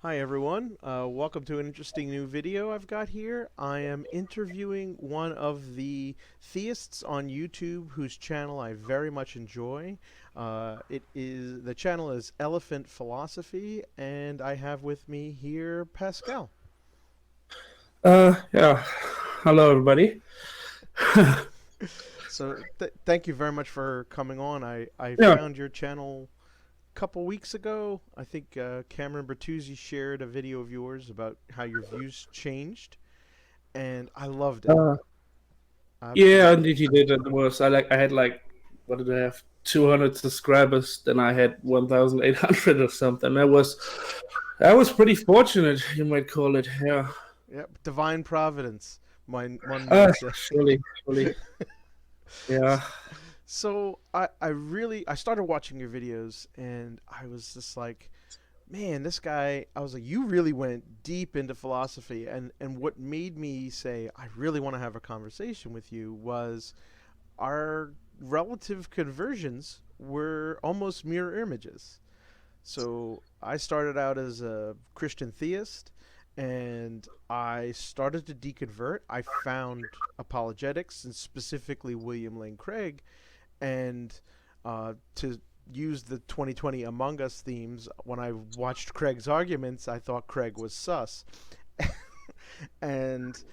Hi everyone, welcome to an interesting new video I've got here. I am interviewing one of the theists on YouTube whose channel I very much enjoy. The channel is Elephant Philosophy, and I have with me here Pascal. Yeah. Hello, everybody. So thank you very much for coming on. I Yeah. found your channel a couple weeks ago. I think Cameron Bertuzzi shared a video of yours about how your views changed, and I loved it. Uh, yeah, Absolutely. indeed, you did. It was I had like, what did I have? 200 subscribers. Then I had 1,800 or something. I was pretty fortunate, you might call it. Yeah. Yep, divine providence. One might say. Surely. Yeah. So I started watching your videos and I was just like, man, this guy. I was like, you really went deep into philosophy, and what made me say I really want to have a conversation with you was our relative conversions were almost mirror images. So I started out as a Christian theist, and I started to deconvert. I found apologetics, and specifically William Lane Craig, and to use the 2020 Among Us themes, when I watched Craig's arguments, I thought Craig was sus. And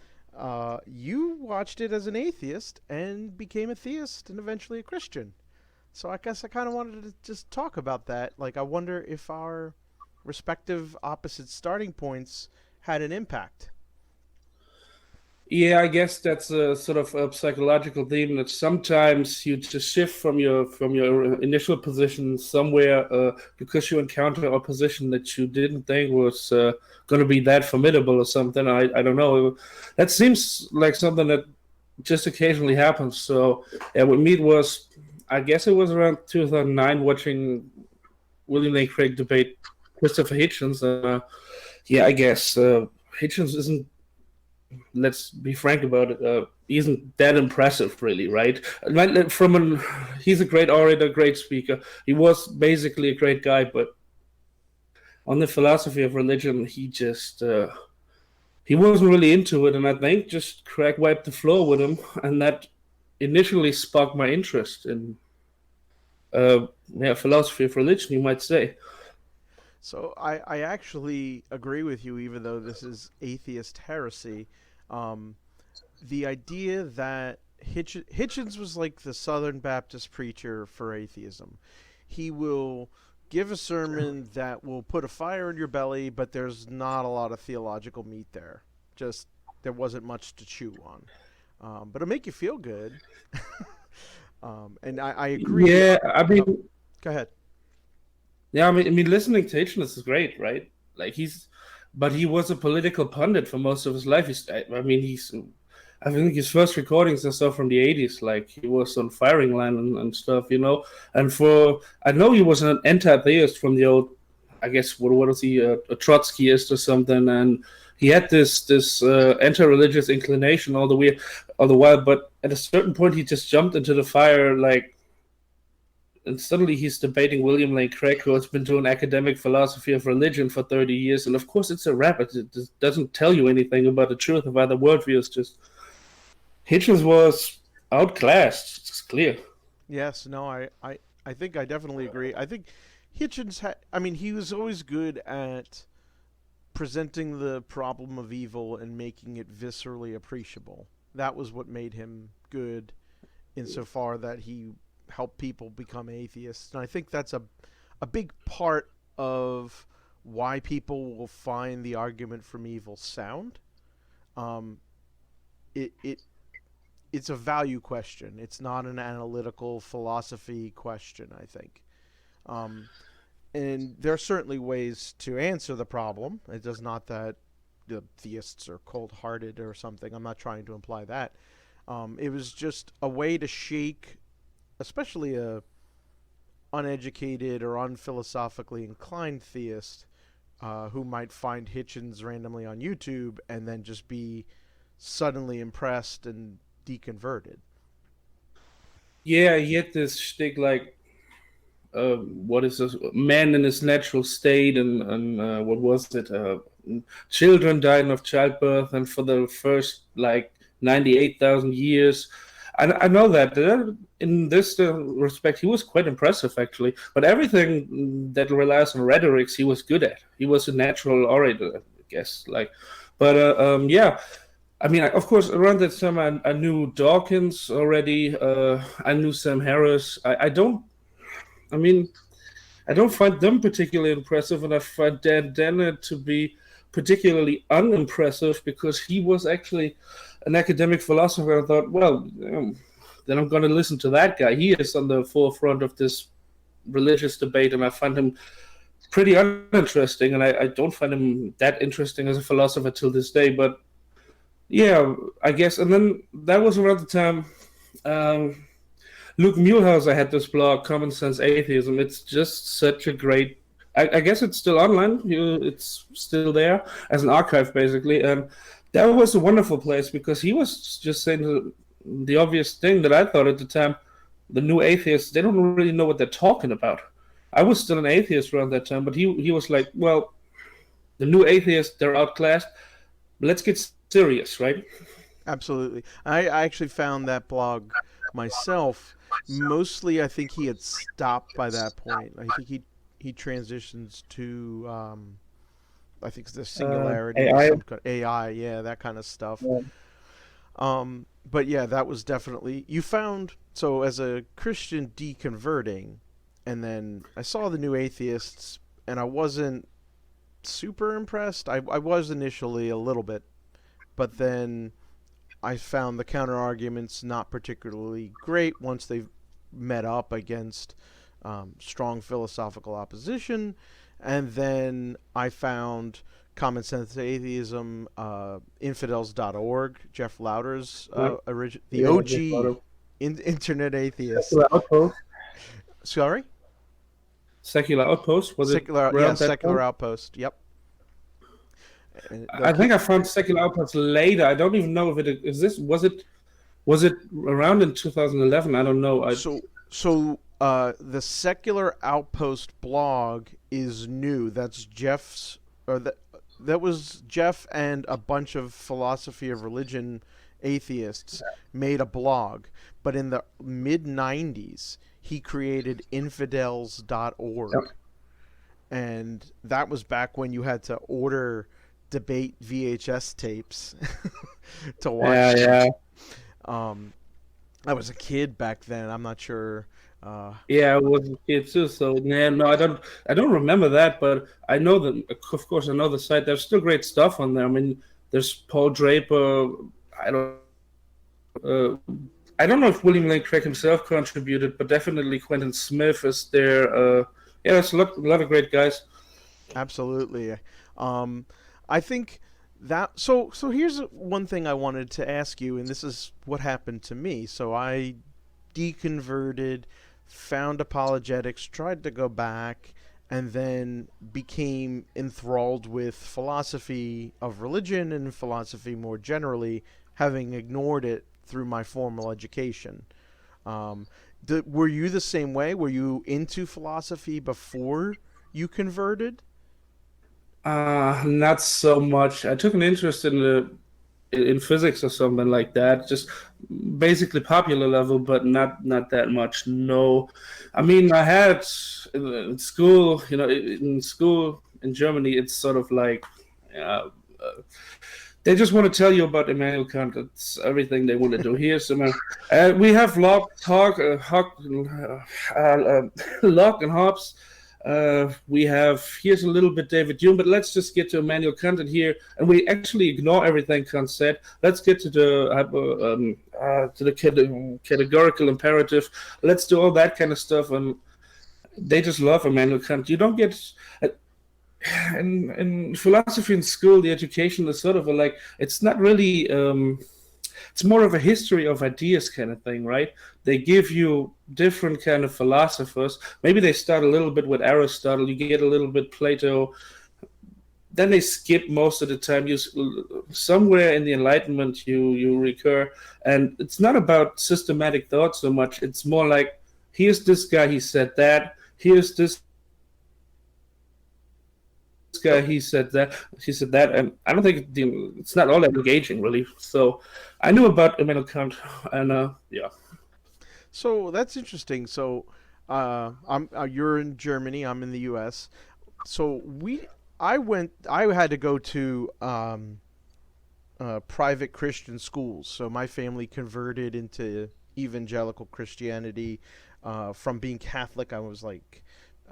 you watched it as an atheist and became a theist and eventually a Christian. So I guess I kind of wanted to just talk about that. Like, I wonder if our respective opposite starting points had an impact. Yeah, I guess that's a sort of a psychological theme that sometimes you just shift from your initial position somewhere because you encounter a position that you didn't think was going to be that formidable or something. I don't know. That seems like something that just occasionally happens. So yeah, with me it was, I guess it was around 2009 watching William Lane Craig debate Christopher Hitchens. Yeah, I guess Hitchens isn't, let's be frank about it, he isn't that impressive, really, right? He's a great orator, great speaker. He was basically a great guy, but on the philosophy of religion, he wasn't really into it, and I think just Craig wiped the floor with him, and that initially sparked my interest in philosophy of religion, you might say. So I actually agree with you, even though this is atheist heresy. Um, the idea that Hitchens was like the Southern Baptist preacher for atheism. He will give a sermon that will put a fire in your belly, but there's not a lot of theological meat there. Just there wasn't much to chew on. But it'll make you feel good. And I agree. Yeah, I Oh, mean, go ahead. listening to Hitchens is great, right? Like but he was a political pundit for most of his life. I think his first recordings are stuff from the '80s. Like he was on firing line and stuff, you know. And I know he was an anti-theist from the old, I guess, what was he, a Trotskyist or something, and he had this anti-religious inclination all the while. But at a certain point, he just jumped into the fire, like, and suddenly he's debating William Lane Craig, who has been doing academic philosophy of religion for 30 years. And of course, it's a rabbit. It doesn't tell you anything about the truth of other worldviews. Just Hitchens was outclassed. It's clear. Yes, no, I think I definitely agree. I think Hitchens had, I mean, he was always good at presenting the problem of evil and making it viscerally appreciable. That was what made him good insofar that he helped people become atheists. And I think that's a big part of why people will find the argument from evil sound. Um, it it's a value question. It's not an analytical philosophy question, I think. Um, and there are certainly ways to answer the problem. It does not that the theists are cold-hearted or something. I'm not trying to imply that. It was just a way to shake, especially a uneducated or unphilosophically inclined theist who might find Hitchens randomly on YouTube and then just be suddenly impressed and deconverted. Yeah, he had this shtick like, what is this, man in his natural state, and what was it? Children dying of childbirth, and for the first like 98,000 years. I know that in this respect, he was quite impressive, actually. But everything that relies on rhetorics, he was good at. He was a natural orator, I guess. Yeah. I mean, of course, around that time, I knew Dawkins already. I knew Sam Harris. I don't find them particularly impressive, and I find Dan Dennett to be particularly unimpressive because he was actually an academic philosopher. I thought, well, then I'm going to listen to that guy. He is on the forefront of this religious debate, and I find him pretty uninteresting, and I don't find him that interesting as a philosopher till this day. But yeah, I guess. And then that was around the time Luke Muehlhauser had this blog, Common Sense Atheism. It's just such a great. I guess it's still online. It's still there as an archive, basically. And that was a wonderful place because he was just saying the obvious thing that I thought at the time. The new atheists, they don't really know what they're talking about. I was still an atheist around that time, but he was like, well, the new atheists, they're outclassed. Let's get serious, right? Absolutely. I actually found that blog myself. Mostly, I think he had stopped by that point. I think he transitions to I think it's the singularity, AI. AI, yeah, that kind of stuff. Yeah. But yeah, that was definitely you found. So as a Christian deconverting, and then I saw the new atheists, and I wasn't super impressed. I was initially a little bit, but then I found the counter arguments not particularly great once they met up against strong philosophical opposition. And then I found Common Sense Atheism, infidels.org, Jeff Lauder's the OG internet atheist. Secular Outpost. Sorry? Secular Outpost, was Secular, it? yeah, Secular Outpost, yep. I think I found Secular Outpost later. I don't even know if it is this. Was it around in 2011? I don't know. So the Secular Outpost blog is new. That's Jeff's, or that was Jeff and a bunch of philosophy of religion atheists made a blog. But in the mid 90s, he created infidels.org. Yep. And that was back when you had to order debate VHS tapes to watch. Yeah. I was a kid back then. I'm not sure. Yeah, I was a kid too. So yeah, no, I don't remember that, but I know that. Of course, I know the site. There's still great stuff on there. I mean, there's Paul Draper. I don't know if William Lane Craig himself contributed, but definitely Quentin Smith is there. Yeah, there's a lot of great guys. Absolutely. I think that so here's one thing I wanted to ask you, and this is what happened to me. So I deconverted, found apologetics, tried to go back, and then became enthralled with philosophy of religion and philosophy more generally, having ignored it through my formal education. Were you the same way? Were you into philosophy before you converted? Not so much. I took an interest in physics or something like that, just basically popular level, but not that much. No, I mean, I had in school, in Germany, it's sort of like they just want to tell you about Immanuel Kant. That's everything they want to do. Here's we have Locke and Hobbes. We have here's a little bit David Hume, but let's just get to Immanuel Kant in here, and we actually ignore everything Kant said. Let's get to the categorical imperative. Let's do all that kind of stuff, and they just love Immanuel Kant. You don't get in philosophy in school. The education is sort of it's not really. It's more of a history of ideas kind of thing, right? They give you different kind of philosophers. Maybe they start a little bit with Aristotle. You get a little bit Plato. Then they skip most of the time. Somewhere in the Enlightenment, you recur. And it's not about systematic thought so much. It's more like, here's this guy, he said that. here's this guy, Oh, he said that, and I don't think it's not all that engaging, really. So I knew about Immanuel Kant, and yeah. so that's interesting. So, you're in Germany. I'm in the U.S. So I had to go to private Christian schools. So my family converted into evangelical Christianity from being Catholic. I was like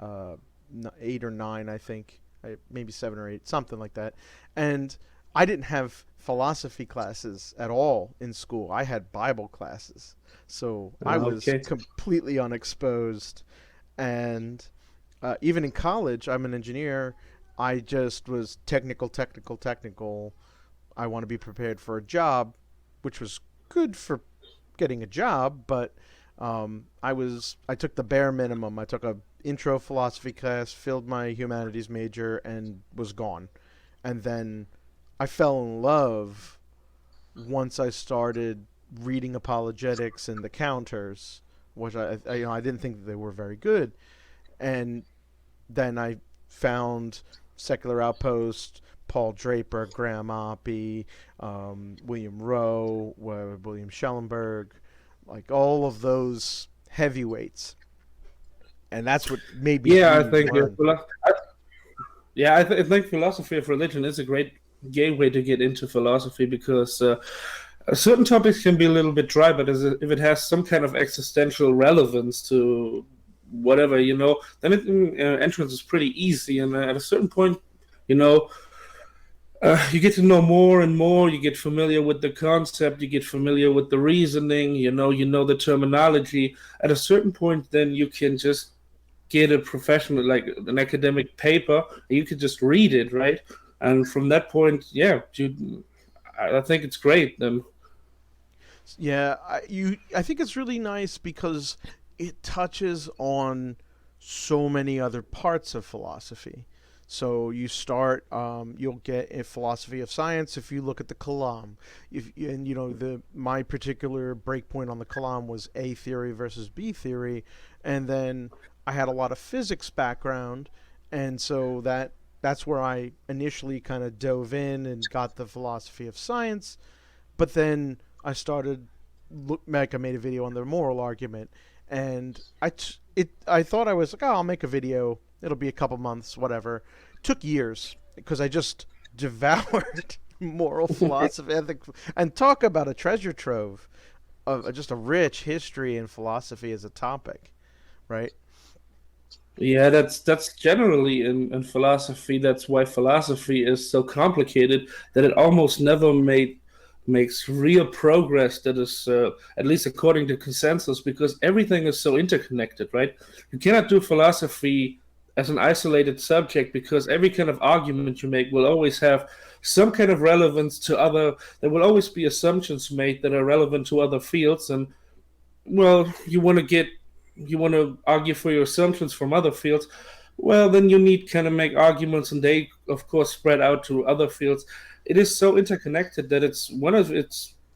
8 or 9, I think, maybe 7 or 8, something like that. And I didn't have philosophy classes at all in school. I had Bible classes, so I was Okay. completely unexposed. And even in college, I'm an engineer. I just was technical, technical, technical. I want to be prepared for a job, which was good for getting a job, but I took the bare minimum. I took a intro philosophy class, filled my humanities major, and was gone. And then I fell in love once I started reading apologetics and the counters, which I didn't think that they were very good. And then I found Secular Outpost, Paul Draper, Graham Oppie, William Rowe, William Schellenberg, like all of those heavyweights, and that's what made me Yeah, I really think learn. I think philosophy of religion is a great gateway to get into philosophy because certain topics can be a little bit dry, but if it has some kind of existential relevance to whatever, then entrance is pretty easy. And at a certain point, you know, you get to know more and more. You get familiar with the concept. You get familiar with the reasoning. You know the terminology. At a certain point, then you can just get a professional, like an academic paper. And you can just read it, right? And from that point, yeah, I think it's great. Yeah, I think it's really nice because it touches on so many other parts of philosophy. So you'll get a philosophy of science if you look at the Kalam. And the my particular breakpoint on the Kalam was A theory versus B theory, and then I had a lot of physics background, and so that's where I initially kind of dove in and got the philosophy of science. But then I started I made a video on the moral argument, and I thought I was like, oh, I'll make a video. It'll be a couple months, whatever. It took years because I just devoured moral philosophy, and talk about a treasure trove of just a rich history and philosophy as a topic, right? Yeah, that's generally in philosophy. That's why philosophy is so complicated that it almost never makes real progress. That is, at least according to consensus, because everything is so interconnected, right? You cannot do philosophy as an isolated subject because every kind of argument you make will always have some kind of relevance to other. There will always be assumptions made that are relevant to other fields, and well, you want to argue for your assumptions from other fields. Well, then you need kind of make arguments, and they of course spread out to other fields. It is so interconnected that it's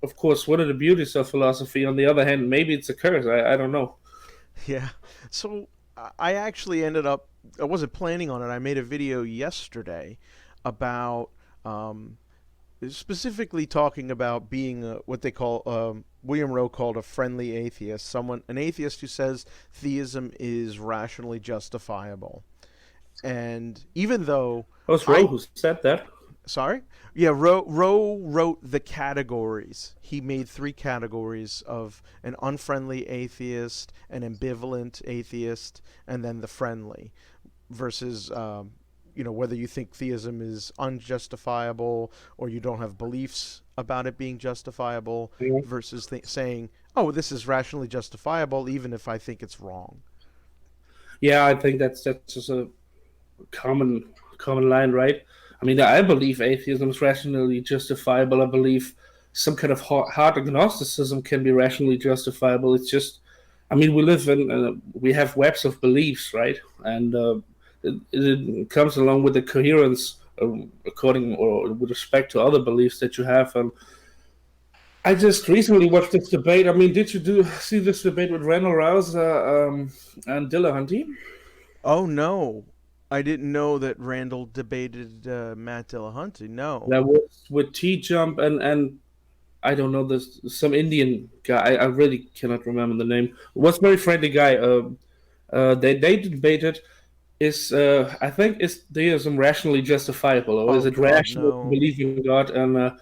of course one of the beauties of philosophy. On the other hand, maybe it's a curse. I don't know. Yeah. So I actually ended up. I wasn't planning on it. I made a video yesterday about specifically talking about being what they call William Rowe called a friendly atheist, an atheist who says theism is rationally justifiable. And even though Oh, it's Roe I who said that. sorry, yeah, Rowe wrote the categories. He made 3 categories of an unfriendly atheist, an ambivalent atheist, and then the friendly versus whether you think theism is unjustifiable or you don't have beliefs about it being justifiable versus saying, oh, this is rationally justifiable even if I think it's wrong. Yeah, I think that's just a common line, right? I mean, I believe atheism is rationally justifiable. I believe some kind of hard agnosticism can be rationally justifiable. It's just, I mean, we have webs of beliefs, right? And it comes along with the coherence according or with respect to other beliefs that you have. I just recently watched this debate. I mean, did you see this debate with Randall Rouse and Dillahunty? Oh no, I didn't know that Randall debated Matt Dillahunty. No. That was with T Jump and I don't know this some Indian guy. I really cannot remember the name. Was very friendly guy. They debated is I think is theism rationally justifiable, or is Oh it God, rational to no. believe in God? And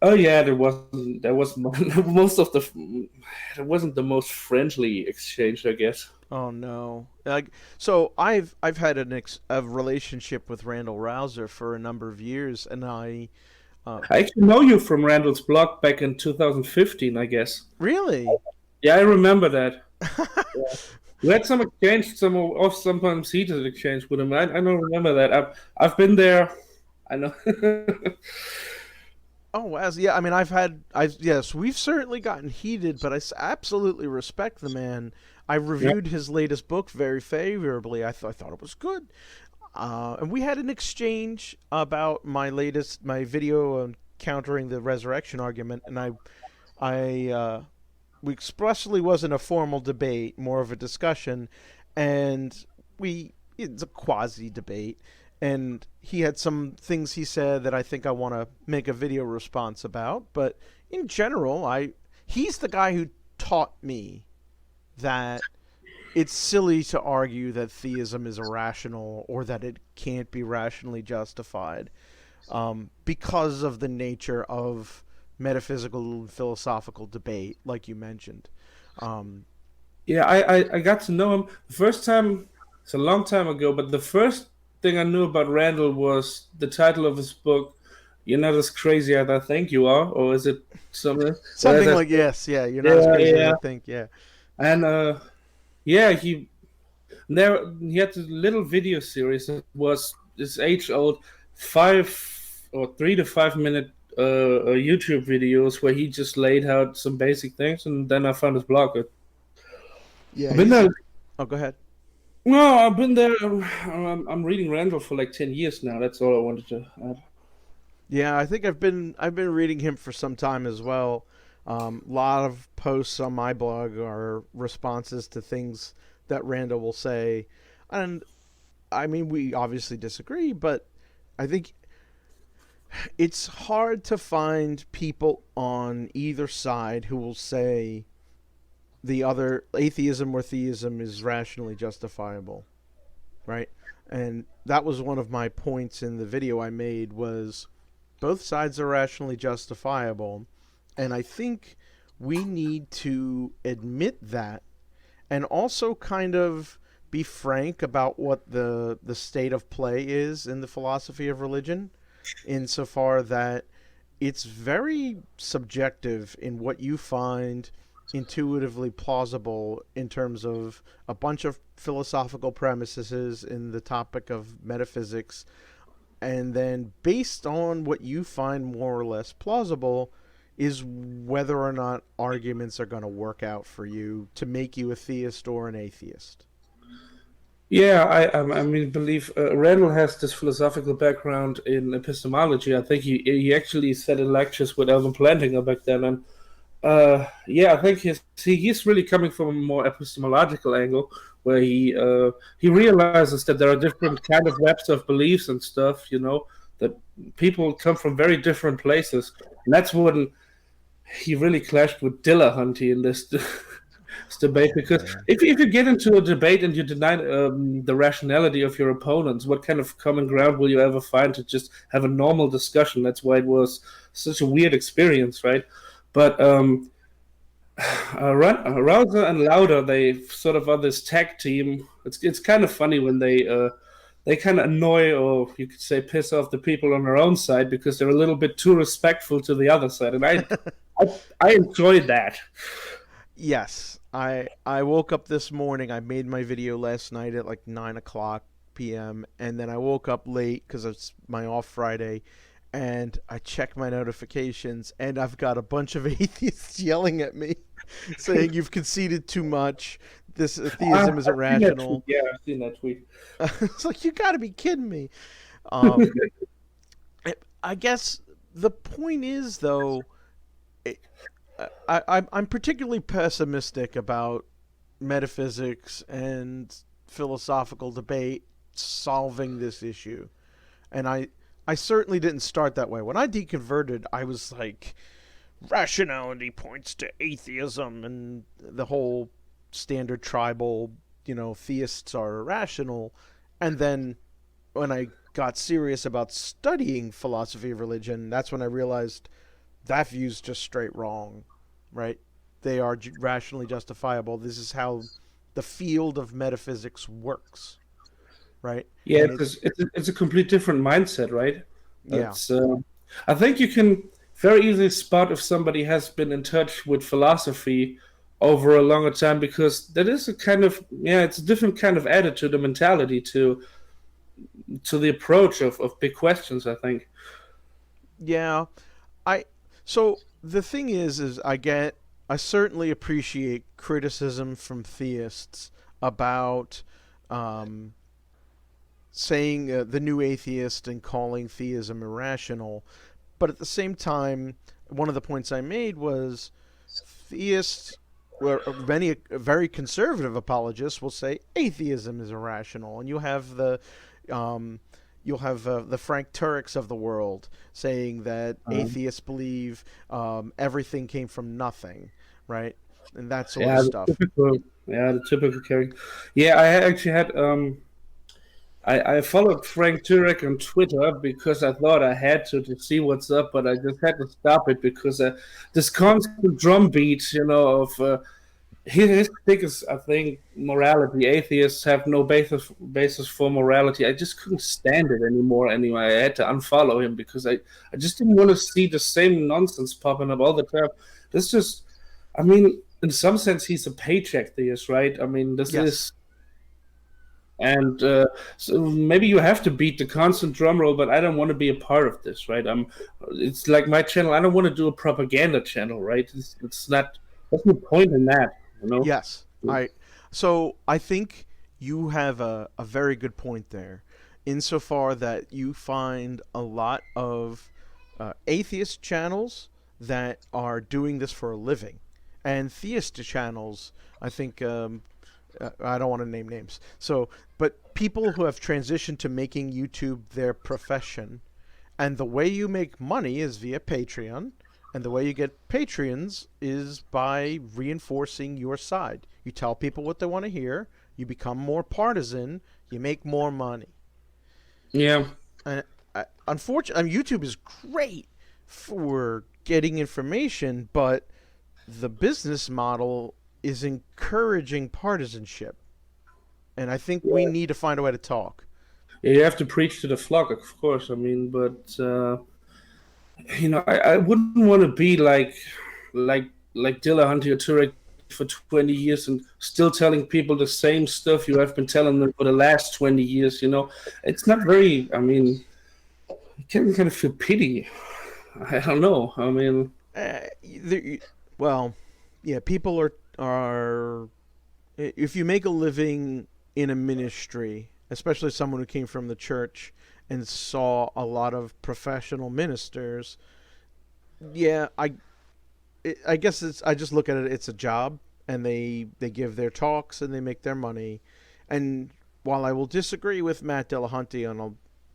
oh yeah, there was most of the it wasn't the most friendly exchange, I guess. Oh no. Like, so I've had a relationship with Randall Rouser for a number of years, and uh, I actually know you from Randall's blog back in 2015, I guess. really. Yeah, I remember that. Yeah. We had some exchange, sometimes heated exchange with him. I don't remember that. I've been there. I know. Oh, as yeah, I mean, I've yes, we've certainly gotten heated, but absolutely respect the man. I Yeah. reviewed his latest book very favorably. I thought it was good, and we had an exchange about my video on countering the resurrection argument, and I we expressly wasn't a formal debate, more of a discussion, and it's a quasi debate. And he had some things he said that I think I want to make a video response about. But in general, I he's the guy who taught me that it's silly to argue that theism is irrational or that it can't be rationally justified because of the nature of metaphysical and philosophical debate, like you mentioned. Um, Yeah, I got to know him the first time. It's a long time ago, but the first thing I knew about Randall was the title of his book. You're not as crazy as I think you are, or is it something? Or as Something I, like yes, yeah, you're not as yeah, crazy as yeah, I think. Yeah, and yeah, he had this little video series that was this age old 3 to 5 minute YouTube videos where he just laid out some basic things, and then I found his blog. yeah. I've been He's. there. Oh, go ahead. No, I've been there. I'm reading Randall for like 10 years now. That's all I wanted to add. Yeah, I think I've been reading him for some time as well. A lot of posts on my blog are responses to things that Randall will say, and I mean we obviously disagree, but I think it's hard to find people on either side who will say the other atheism or theism is rationally justifiable, right? And that was one of my points in the video I made was both sides are rationally justifiable, and I think we need to admit that and also kind of be frank about what the state of play is in the philosophy of religion insofar that it's very subjective in what you find intuitively plausible in terms of a bunch of philosophical premises in the topic of metaphysics, and then based on what you find more or less plausible is whether or not arguments are going to work out for you to make you a theist or an atheist. Yeah, I mean, believe Randall has this philosophical background in epistemology. I think he actually said in lectures with Alvin Plantinga back then, and yeah, I think he's really coming from a more epistemological angle where he realizes that there are different kind of webs of beliefs and stuff. That people come from very different places, and that's when he really clashed with Dillahunty in this, this debate. Oh Because man. if you get into a debate and you deny the rationality of your opponents, what kind of common ground will you ever find to just have a normal discussion? That's why it was such a weird experience, right? But Rouser and Lauder, they sort of are this tag team. It's kind of funny when they kind of annoy, or you could say piss off the people on their own side because they're a little bit too respectful to the other side, and I enjoyed that. Yes, I woke up this morning. I made my video last night at like 9 o'clock p.m. and then I woke up late because it's my off Friday, and I checked my notifications, and I've got a bunch of atheists yelling at me, saying you've conceded too much. This theism isn't I've seen that tweet. rational. Yeah, I've seen that tweet. It's like you got to be kidding me. Um, I guess the point is though, I'm particularly pessimistic about metaphysics and philosophical debate solving this issue. And I certainly didn't start that way. When I deconverted, I was like, rationality points to atheism and the whole standard tribal, theists are irrational. And then when I got serious about studying philosophy of religion, that's when I realized that view's just straight wrong, right? They are rationally justifiable. This is how the field of metaphysics works, right? Yeah, And it's a complete different mindset, right? yeah, That's I think you can very easily spot if somebody has been in touch with philosophy over a longer time, because that is a kind of, it's a different kind of attitude, a mentality to the approach of big questions, I think. yeah. I so the thing is I certainly appreciate criticism from theists about um, saying the new atheist and calling theism irrational. But at the same time, one of the points I made was theists, where many very conservative apologists will say atheism is irrational, and um, the Frank Turek's of the world saying that atheists believe everything came from nothing, right? And that sort of Yeah, stuff. the typical character. Yeah, I actually had I followed Frank Turek on Twitter because I thought I had to see what's up, but I just had to stop it because this constant drumbeat, of his thing is, I think, morality. Atheists have no basis for morality. I just couldn't stand it anymore. Anyway, I had to unfollow him because I just didn't want to see the same nonsense popping up all the time. This just, I mean, in some sense, he's a paycheck theist, right? I mean, this Yes. is. And so maybe you have to beat the constant drum roll, but I don't want to be a part of this, right? It's like my channel. I don't want to do a propaganda channel, right? It's not. What's the point in that? Yes. So I think you have a very good point there, insofar that you find a lot of atheist channels that are doing this for a living, and theist channels. I think I don't want to name names. But people who have transitioned to making YouTube their profession, and the way you make money is via Patreon, and the way you get Patreons is by reinforcing your side. You tell people what they want to hear, you become more partisan, you make more money. Yeah. And unfortunately, YouTube is great for getting information, but the business model is encouraging partisanship. And I think we need to find a way to talk. Yeah, you have to preach to the flock, of course. I mean, but I wouldn't want to be like Dillahunty or Turek for 20 years and still telling people the same stuff you have been telling them for the last 20 years. It's not very. I mean, you can kind of feel pity. I don't know. I mean, well, yeah, people are if you make a living in a ministry, especially someone who came from the church and saw a lot of professional ministers, yeah, I guess I just look at it's a job, and they give their talks and they make their money. And while I will disagree with Matt Dillahunty on a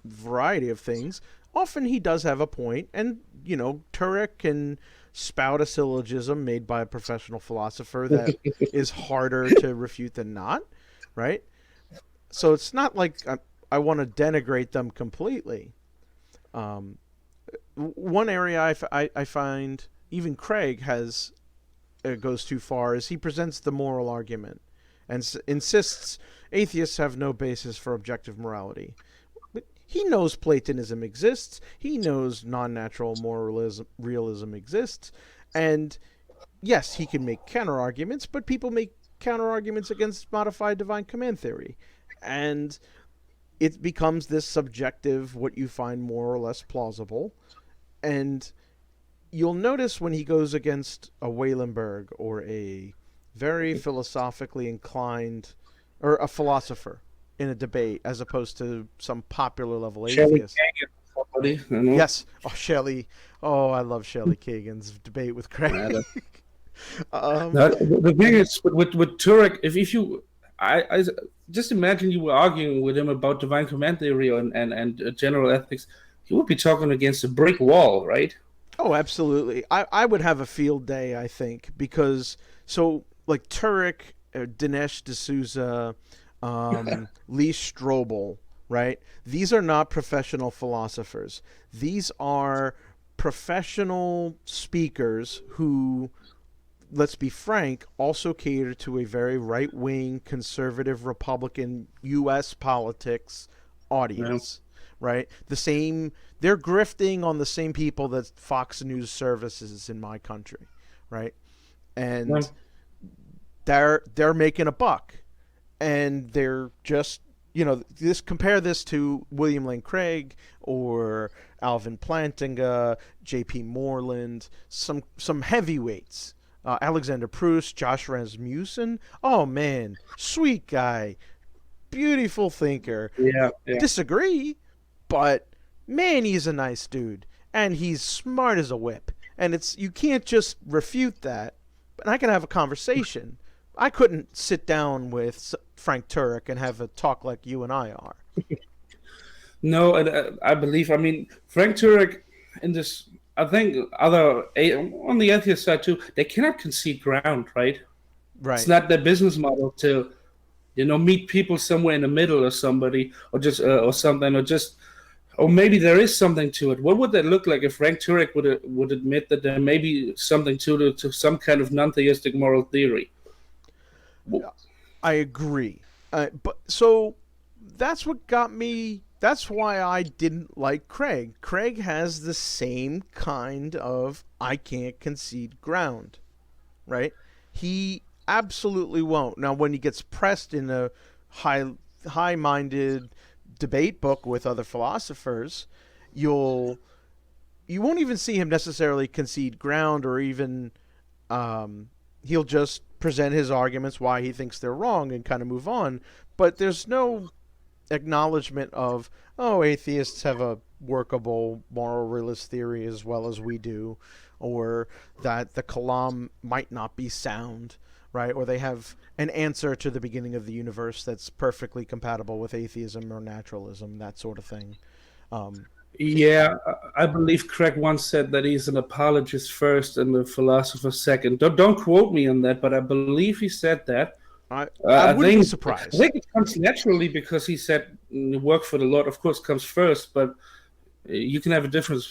variety of things, often he does have a point, and Turek can spout a syllogism made by a professional philosopher that is harder to refute than not, right? So it's not like I want to denigrate them completely. One area I find even Craig goes too far is he presents the moral argument and insists atheists have no basis for objective morality. But he knows Platonism exists. He knows non-natural realism exists. And yes, he can make counter-arguments, but people make counter-arguments against modified divine command theory. And it becomes this subjective, what you find more or less plausible. And you'll notice when he goes against a Waylenberg or a very philosophically inclined, or a philosopher in a debate, as opposed to some popular level atheist. Yes. Oh, Shelley. Oh, I love Shelley Kagan's debate with Craig. The thing is with Turek, if you, I just imagine you were arguing with him about divine command theory and general ethics. You would be talking against a brick wall, right? Oh, absolutely. I would have a field day, I think, because so like Turek, Dinesh D'Souza, Lee Strobel, right? These are not professional philosophers. These are professional speakers who, let's be frank, also cater to a very right wing, conservative, Republican U.S. politics Yeah. audience, right? The same, they're grifting on the same people that Fox News services in my country, right? Yeah. And they're making a buck, and they're just, this, compare this to William Lane Craig or Alvin Plantinga, J.P. Moreland, some heavyweights. Alexander Proust, Josh Rasmussen. Oh man, sweet guy, beautiful thinker. Yeah. Yeah. Disagree, but man, he's a nice dude, and he's smart as a whip. And you can't just refute that. But I can have a conversation. I couldn't sit down with Frank Turek and have a talk like you and I are. No, and I believe. I mean, Frank Turek in this. I think on the atheist side too, they cannot concede ground, right? It's Right. not their business model to, meet people somewhere in the middle or somebody, or just or something, or maybe there is something to it. What would that look like if Frank Turek would admit that there may be something to some kind of non-theistic moral theory? I agree. But so that's what got me. That's why I didn't like Craig. Craig has the same kind of I can't concede ground, right? He absolutely won't. Now, when he gets pressed in a high-minded debate book with other philosophers, you won't even see him necessarily concede ground, or even he'll just present his arguments why he thinks they're wrong and kind of move on. But there's no acknowledgement of, oh, atheists have a workable moral realist theory as well as we do, or that the Kalam might not be sound, right? Or they have an answer to the beginning of the universe that's perfectly compatible with atheism or naturalism, that sort of thing. Um, Yeah, I believe Craig once said that he's an apologist first and a philosopher second. Don't quote me on that, but I believe he said that. I Uh, I I wouldn't be think I surprised. think it comes naturally because he said work for the Lord, of course, comes first, but you can have a different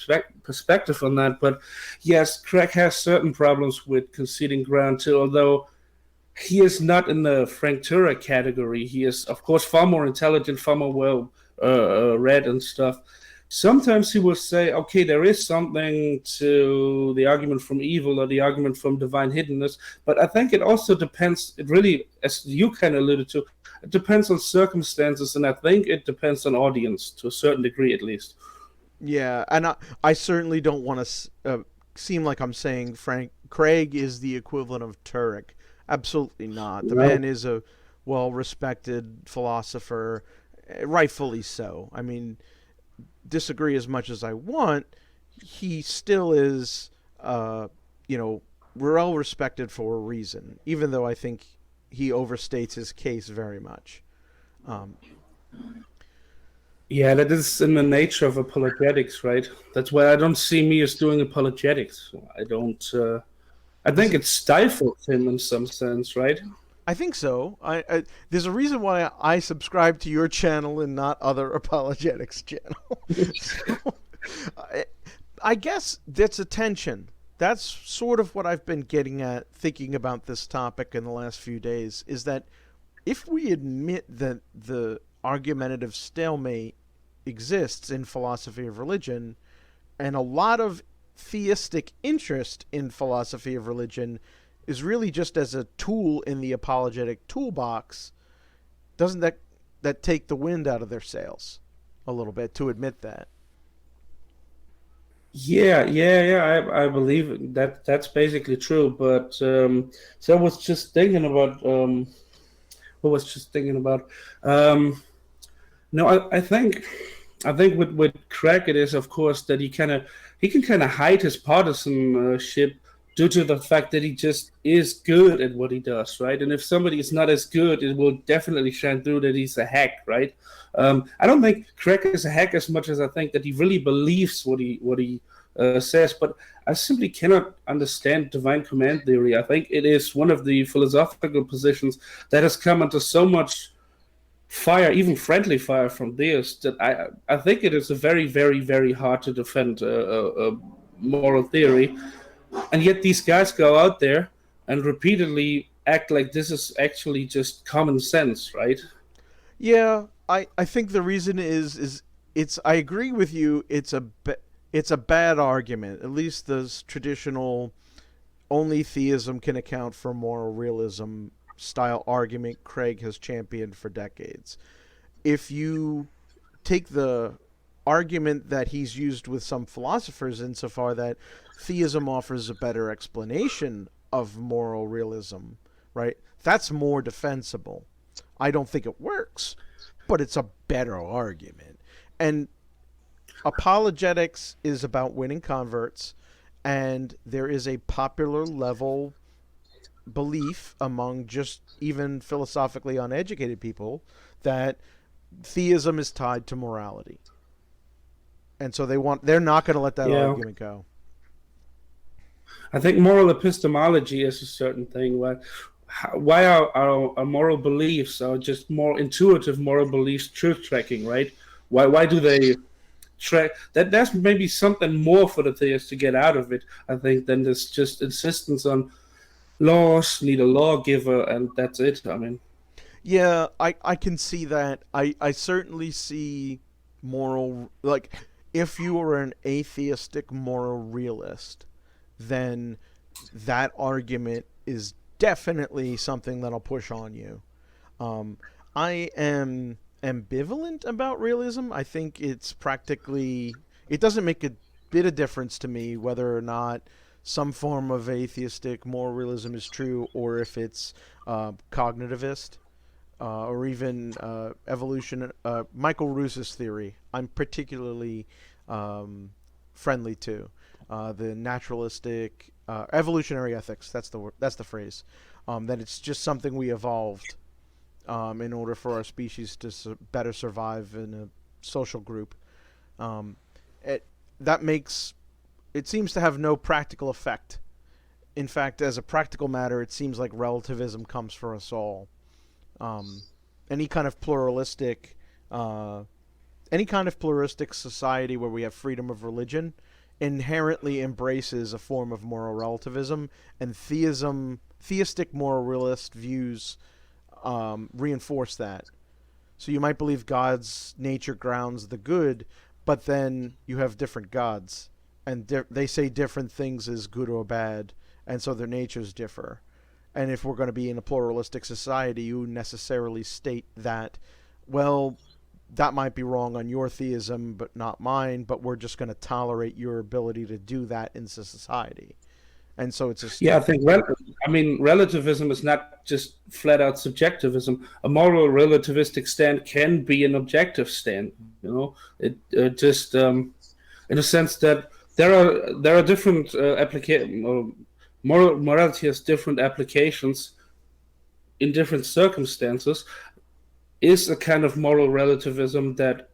perspective on that. But yes, Craig has certain problems with conceding ground too, although he is not in the Frank Turek category. He is, of course, far more intelligent, far more well read and stuff. Sometimes he will say, okay, there is something to the argument from evil or the argument from divine hiddenness, but I think it also depends, it really, as you kind of alluded to, it depends on circumstances, and I think it depends on audience to a certain degree at least. Yeah, and I certainly don't want to seem like I'm saying Frank Craig is the equivalent of Turek. Absolutely not. The No. man is a well-respected philosopher, rightfully so. I mean, disagree as much as I want, he still is, you know, well respected for a reason. Even though I think he overstates his case very much. Um, Yeah, that is in the nature of apologetics, right? That's why I don't see me as doing apologetics. I don't. I think see, it stifles him in some sense, right? I think so. There's a reason why I subscribe to your channel and not other apologetics channel. So, I, I guess that's a tension. That's sort of what I've been getting at thinking about this topic in the last few days, is that if we admit that the argumentative stalemate exists in philosophy of religion, and a lot of theistic interest in philosophy of religion is really just as a tool in the apologetic toolbox, doesn't that take the wind out of their sails a little bit to admit that? Yeah. I believe that that's basically true. But so I was just thinking about what was just thinking about. Um, no, I think with Craig it is of course that he can kind of hide his partisanship due to the fact that he just is good at what he does, right? And if somebody is not as good, it will definitely shine through that he's a hack, right? I don't think Craig is a hack as much as I think that he really believes what he says, but I simply cannot understand divine command theory. I think it is one of the philosophical positions that has come under so much fire, even friendly fire from theists, that I think it is a very, very, very hard to defend moral theory. And yet these guys go out there and repeatedly act like this is actually just common sense, right? Yeah, I think the reason is it's I agree with you. It's a bad argument. At least the traditional only theism can account for moral realism style argument Craig has championed for decades. If you take the argument that he's used with some philosophers insofar that theism offers a better explanation of moral realism, right? That's more defensible. I don't think it works, but it's a better argument. And apologetics is about winning converts, and there is a popular level belief among just even philosophically uneducated people that theism is tied to morality. And so they're not going to let that Yeah. argument go. I think moral epistemology is a certain thing. Why are our moral beliefs are just more intuitive moral beliefs truth tracking, right? Why do they track that? There's maybe something more for the theist to get out of it, I think, than this just insistence on laws, need a lawgiver, and that's it. I mean, Yeah, I can see that. I certainly see moral, like, if you were an atheistic moral realist, then that argument is definitely something that'll push on you. Um, I am ambivalent about realism. I think it's practically, it doesn't make a bit of difference to me whether or not some form of atheistic moral realism is true or if it's cognitivist or even evolution. Michael Russo's theory, I'm particularly friendly to. The naturalistic evolutionary ethics. That's the phrase. That it's just something we evolved in order for our species to better survive in a social group. Um, it that makes it seems to have no practical effect. In fact, as a practical matter, it seems like relativism comes for us all. Um, any kind of pluralistic, uh, any kind of pluralistic society where we have freedom of religion inherently embraces a form of moral relativism, and theistic moral realist views reinforce that. So you might believe God's nature grounds the good, but then you have different gods, and they say different things as good or bad, and so their natures differ. And if we're going to be in a pluralistic society, you necessarily state that, well, that might be wrong on your theism, but not mine, but we're just going to tolerate your ability to do that in society. And so it's just, yeah, relativism is not just flat out subjectivism. A moral relativistic stand can be an objective stand. You know, it just in a sense that there are different application. Morality has different applications in different circumstances. Is a kind of moral relativism that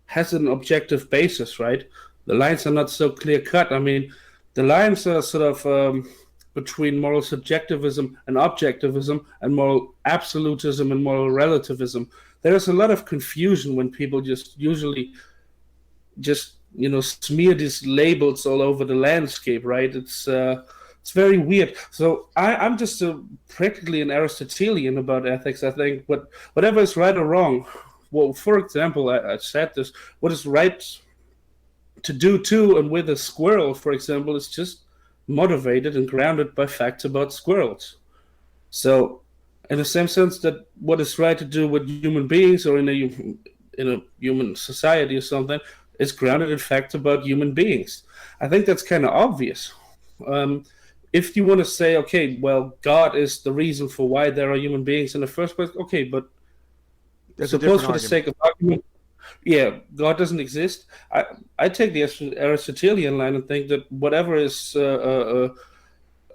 has an objective basis, right? The lines are not so clear cut. I mean, the lines are sort of between moral subjectivism and objectivism and moral absolutism and moral relativism. There is a lot of confusion when people just usually just smear these labels all over the landscape, right? It's very weird. So I'm just practically an Aristotelian about ethics. I think whatever is right or wrong. Well, for example, I said this. What is right to do to and with a squirrel, for example, is just motivated and grounded by facts about squirrels. So, in the same sense that what is right to do with human beings or in a human society or something is grounded in facts about human beings. I think that's kind of obvious. If you want to say, okay, well, God is the reason for why there are human beings in the first place, okay, but there's a suppose different for the argument. sake of argument, yeah, God doesn't exist. I take the Aristotelian line and think that whatever is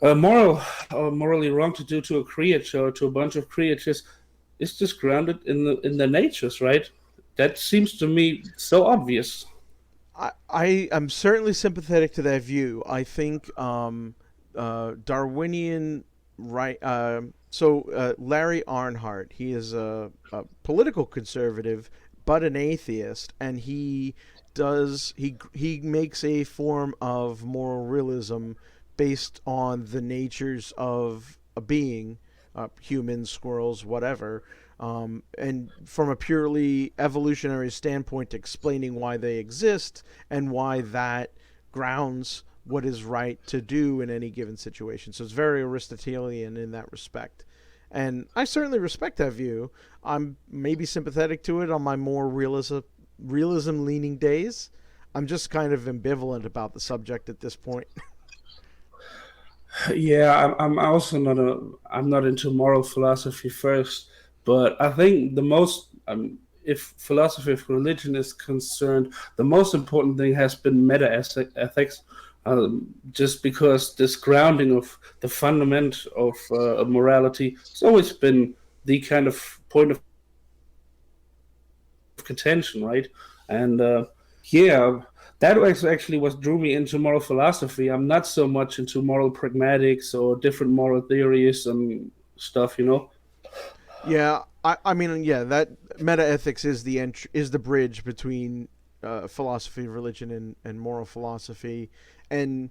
Moral or morally wrong to do to a creature or to a bunch of creatures is just grounded in the natures, right? That seems to me so obvious. I am certainly sympathetic to that view. I think Darwinian right. Larry Arnhart, he is a political conservative, but an atheist, and he makes a form of moral realism based on the natures of a being, humans, squirrels, whatever, and from a purely evolutionary standpoint, explaining why they exist and why that grounds what is right to do in any given situation. So it's very Aristotelian in that respect. And I certainly respect that view. I'm maybe sympathetic to it on my more realism leaning days. I'm just kind of ambivalent about the subject at this point. Yeah, I'm also I'm not into moral philosophy first, but I think the most if philosophy of religion is concerned, the most important thing has been meta ethics, just because this grounding of the fundament of morality has always been the kind of point of contention, right? And yeah, that was actually what drew me into moral philosophy. I'm not so much into moral pragmatics or different moral theories and stuff, you know. Yeah, I mean, yeah, that metaethics is is the bridge between philosophy of religion and moral philosophy. And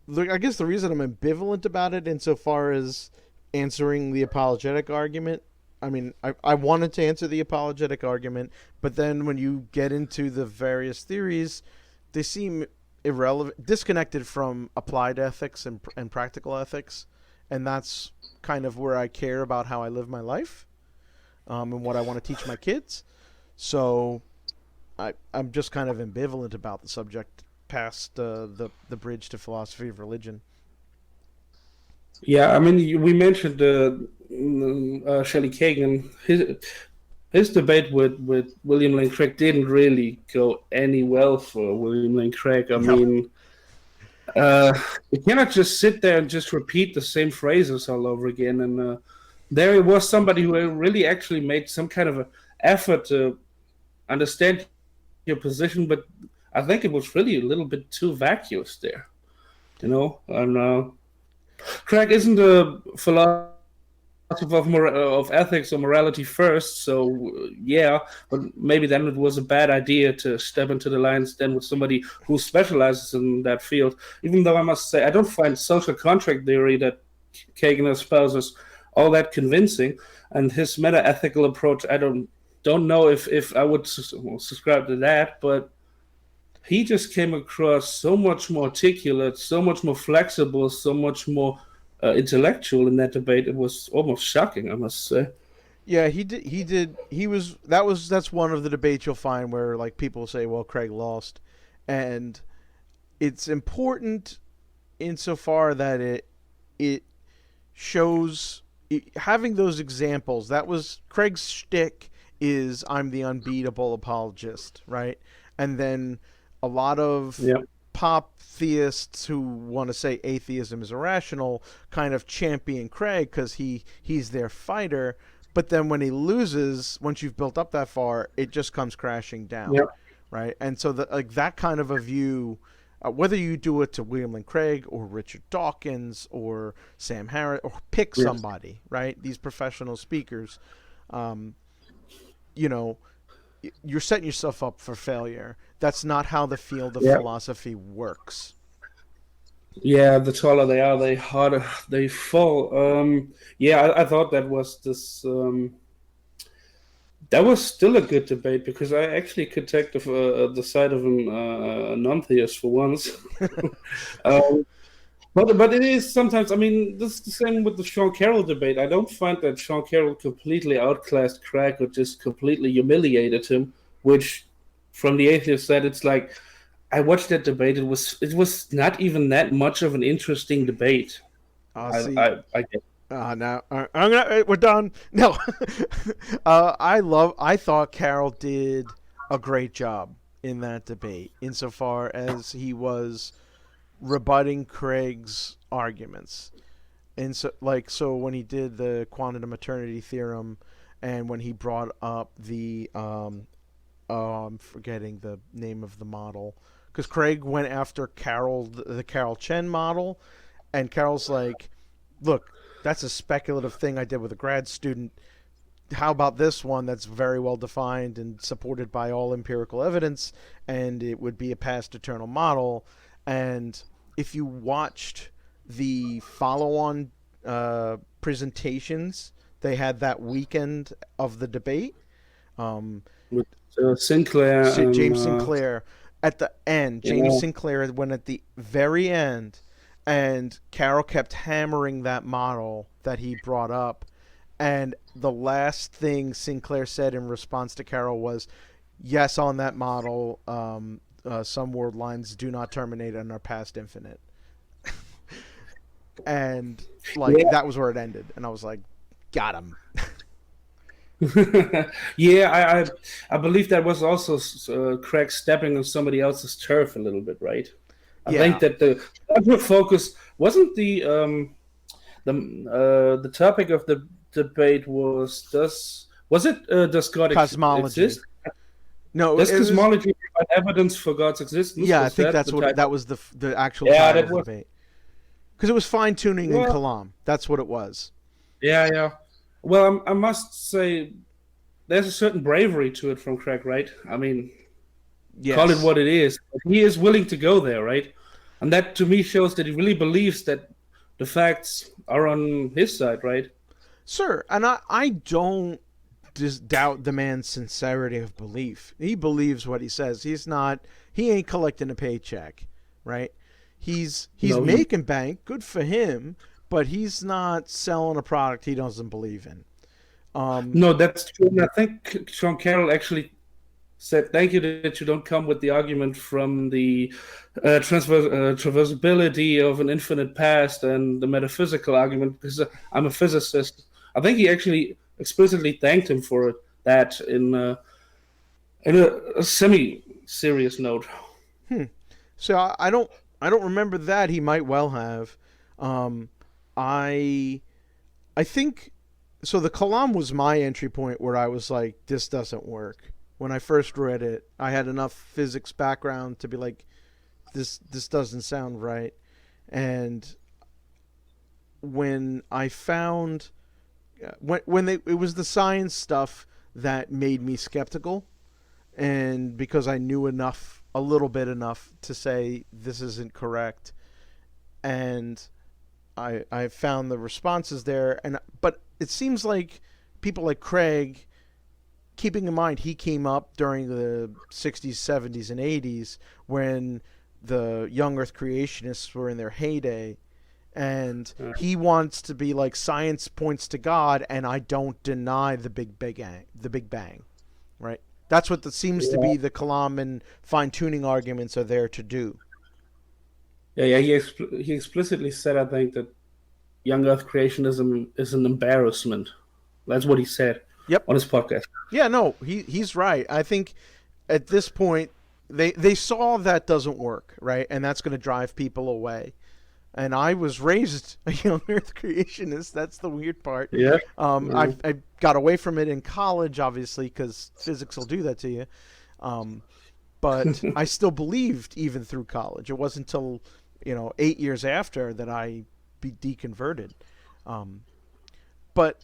look, I guess the reason I'm ambivalent about it insofar as answering the apologetic argument, I mean, I wanted to answer the apologetic argument, but then when you get into the various theories, they seem irrelevant, disconnected from applied ethics and practical ethics. And that's kind of where I care about how I live my life, and what I want to teach my kids. So I'm just kind of ambivalent about the subject past the bridge to philosophy of religion. Yeah, I mean, we mentioned Shelley Kagan. His debate with William Lane Craig didn't really go any well for William Lane Craig. I No. mean, uh, you cannot just sit there and just repeat the same phrases all over again. And there was somebody who really actually made some kind of an effort to understand your position, but I think it was really a little bit too vacuous there, you know. And Craig isn't a philosopher of ethics or morality first, so yeah, but maybe then it was a bad idea to step into the lines then with somebody who specializes in that field. Even though I must say, I don't find social contract theory that Kagan espouses all that convincing, and his meta-ethical approach, I don't know if I would subscribe to that, but he just came across so much more articulate, so much more flexible, so much more intellectual in that debate. It was almost shocking, I must say. Yeah, he did. He did. That's one of the debates you'll find where like people say, "Well, Craig lost," and it's important insofar that it shows having those examples. That was Craig's shtick. Is I'm the unbeatable apologist, right? And then a lot of Yeah, pop theists who want to say atheism is irrational kind of champion Craig because he's their fighter. But then when he loses, once you've built up that far, it just comes crashing down, yeah, right? And so that kind of a view, whether you do it to William Lane Craig or Richard Dawkins or Sam Harris or pick yes, somebody, right? These professional speakers, um, you know, you're setting yourself up for failure. That's not how the field of yeah, philosophy works. yeah. The taller they are, the harder they fall. Yeah, I thought that was this. That was still a good debate because I actually could take the side of a non-theist for once. um, but it is sometimes. I mean, this is the same with the Sean Carroll debate. I don't find that Sean Carroll completely outclassed Craig or just completely humiliated him. Which, from the atheist side, it's like I watched that debate. It was not even that much of an interesting debate. See, I get. now I'm gonna. We're done. No, I thought Carroll did a great job in that debate, insofar as he was rebutting Craig's arguments. And so when he did the quantum eternity theorem, and when he brought up the I'm forgetting the name of the model, because Craig went after the Carol Chen model, and Carol's like, look, that's a speculative thing I did with a grad student. How about this one that's very well defined and supported by all empirical evidence, and it would be a past eternal model. And if you watched the follow-on presentations they had that weekend of the debate, with Sinclair and James Sinclair at the end, James yeah. Sinclair went at the very end, and Carol kept hammering that model that he brought up. And the last thing Sinclair said in response to Carol was, yes, on that model, some world lines do not terminate and are past infinite. And Yeah. that was where it ended. And I was like, got him. Yeah, I believe that was also Craig stepping on somebody else's turf a little bit, right? I think Yeah. that the other focus wasn't the topic of the debate does God Cosmology. exist? No, Does it was, cosmology provide evidence for God's existence? yeah, I Was think that that's the what title? that was the actual Yeah, title that of the was. debate. Because it was fine tuning in Well, Kalam. That's what it was. yeah, yeah. Well, I must say there's a certain bravery to it from Craig, right? I mean, call it Yes. what it is. He is willing to go there, right? And that to me shows that he really believes that the facts are on his side, right? Sir, and I don't just doubt the man's sincerity of belief. He believes what he says. He ain't collecting a paycheck, right? He's No, making bank, good for him, but he's not selling a product he doesn't believe in. Um, no, that's true. And I think Sean Carroll actually said, "Thank you that you don't come with the argument from the traversability of an infinite past and the metaphysical argument, because I'm a physicist." I think he actually explicitly thanked him for that in a semi-serious note. so I don't remember that. He might well have. Um, I I think so. The Kalam was my entry point where I was like, this doesn't work. When I first read it, I had enough physics background to be like, this doesn't sound right. And when I found it was the science stuff that made me skeptical, and because I knew enough, a little bit enough to say this isn't correct, and I found the responses there, but it seems like people like Craig, keeping in mind he came up during the 60s, 70s, and 80s when the young Earth creationists were in their heyday, and he wants to be like science points to God, and I don't deny the Big Bang, right? That's what seems to Yeah, be the Kalam and fine tuning arguments are there to do. yeah. He explicitly said, I think, that young Earth creationism is an embarrassment. That's what he said Yep. on his podcast. Yeah. No. He's right. I think at this point they saw that doesn't work, right, and that's going to drive people away. And I was raised a young Earth creationist. That's the weird part. Yeah. I got away from it in college, obviously, because physics will do that to you. But I still believed even through college. It wasn't until 8 years after that I be deconverted. Um, but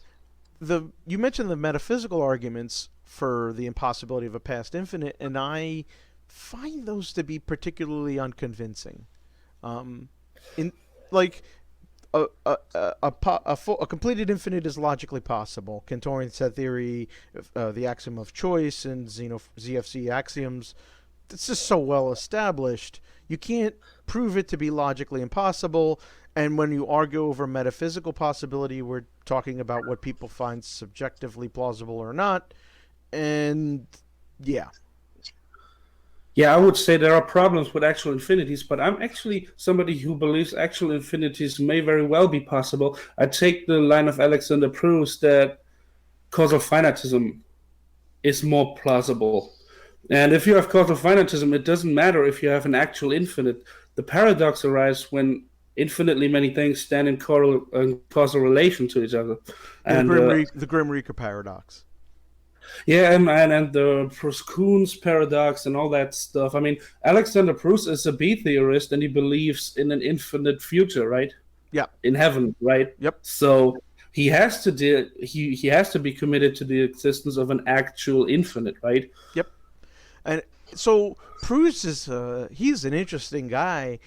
you mentioned the metaphysical arguments for the impossibility of a past infinite, and I find those to be particularly unconvincing. In like a completed infinite is logically possible. Cantorian set theory, the axiom of choice, and ZFC axioms. It's just so well established. You can't prove it to be logically impossible. And when you argue over metaphysical possibility, we're talking about what people find subjectively plausible or not. And yeah, Yeah, I would say there are problems with actual infinities, but I'm actually somebody who believes actual infinities may very well be possible. I take the line of Alexander Proust that causal finitism is more plausible. And if you have causal finitism, it doesn't matter if you have an actual infinite. the paradox arises when infinitely many things stand in causal relation to each other. Yeah, And the Grim Reaper paradox. yeah, and the Proust-Kuhn's paradox and all that stuff. I mean, Alexander Proust is a B theorist, and he believes in an infinite future, right? Yeah. In heaven, right? Yep. So he has to he has to be committed to the existence of an actual infinite, right? Yep. And so Proust is he's an interesting guy.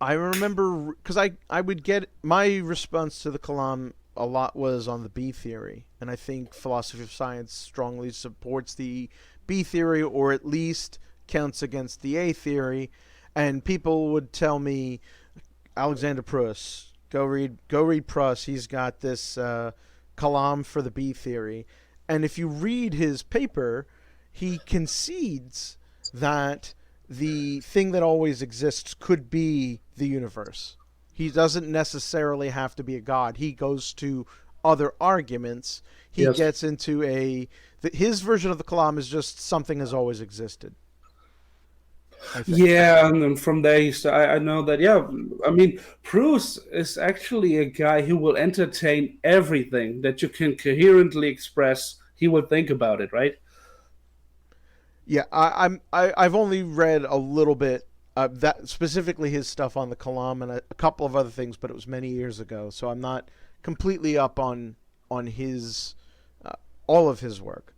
I remember because I would get my response to the Kalam a lot was on the B theory, and I think philosophy of science strongly supports the B theory, or at least counts against the A theory. And people would tell me, Alexander Proust, go read Proust. He's got this Kalam for the B theory, and if you read his paper, he concedes that the thing that always exists could be the universe. He doesn't necessarily have to be a god. He goes to other arguments. He Yes. gets into his version of the Kalam is just something has always existed. I think. Yeah, and then from there, I know that. Yeah, I mean, Proust is actually a guy who will entertain everything that you can coherently express. He will think about it, right? Yeah, I've only read a little bit that specifically his stuff on the Kalam and a couple of other things, but it was many years ago, so I'm not completely up on his all of his work.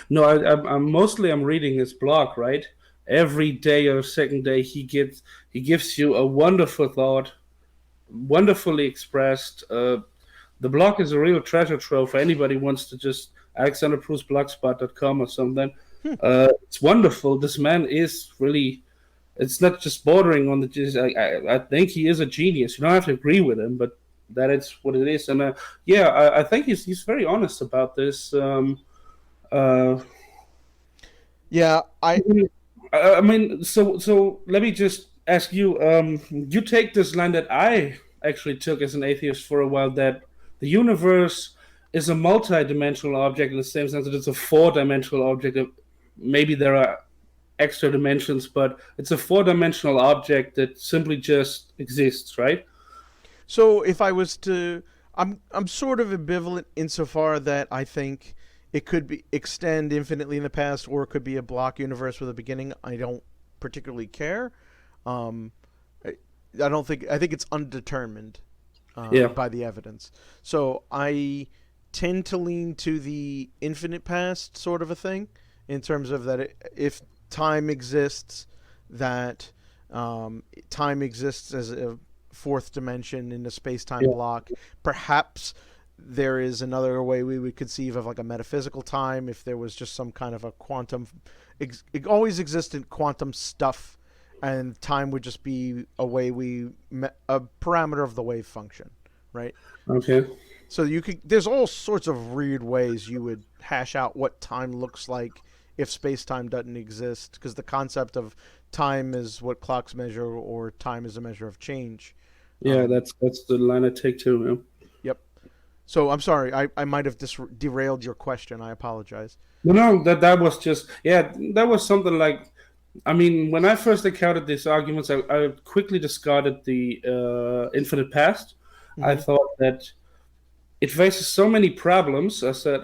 No, I'm reading his blog, right? Every day or second day, he gives you a wonderful thought, wonderfully expressed. The blog is a real treasure trove for anybody who wants to just alexanderproustblogspot.com or something. It's wonderful. This man is really. It's not just bordering on the. I think he is a genius. You don't have to agree with him, but that is what it is. And yeah, I think he's very honest about this. Yeah, I mean, so let me just ask you. You take this line that I actually took as an atheist for a while, that the universe is a multi-dimensional object in the same sense that it's a four-dimensional object. Maybe there are extra dimensions, but it's a four-dimensional object that simply just exists, right? so if I was to, I'm sort of ambivalent insofar that I think it could be extend infinitely in the past, or it could be a block universe with a beginning. I don't particularly care. Um, I don't think I think it's undetermined Yeah. by the evidence. So I tend to lean to the infinite past sort of a thing, in terms of that if time exists, that time exists as a fourth dimension in a space-time Yeah. block. Perhaps there is another way we would conceive of like a metaphysical time, if there was just some kind of a quantum it always existed quantum stuff, and time would just be a way a parameter of the wave function, right? Okay. So there's all sorts of weird ways you would hash out what time looks like if space-time doesn't exist, because the concept of time is what clocks measure, or time is a measure of change. Yeah, that's the line I take too. Yeah. Yep. So I'm sorry, I might have derailed your question. I apologize. No, that was just that was something like. I mean, when I first encountered these arguments, I quickly discarded the infinite past. I Mhm. thought that it faces so many problems. I said,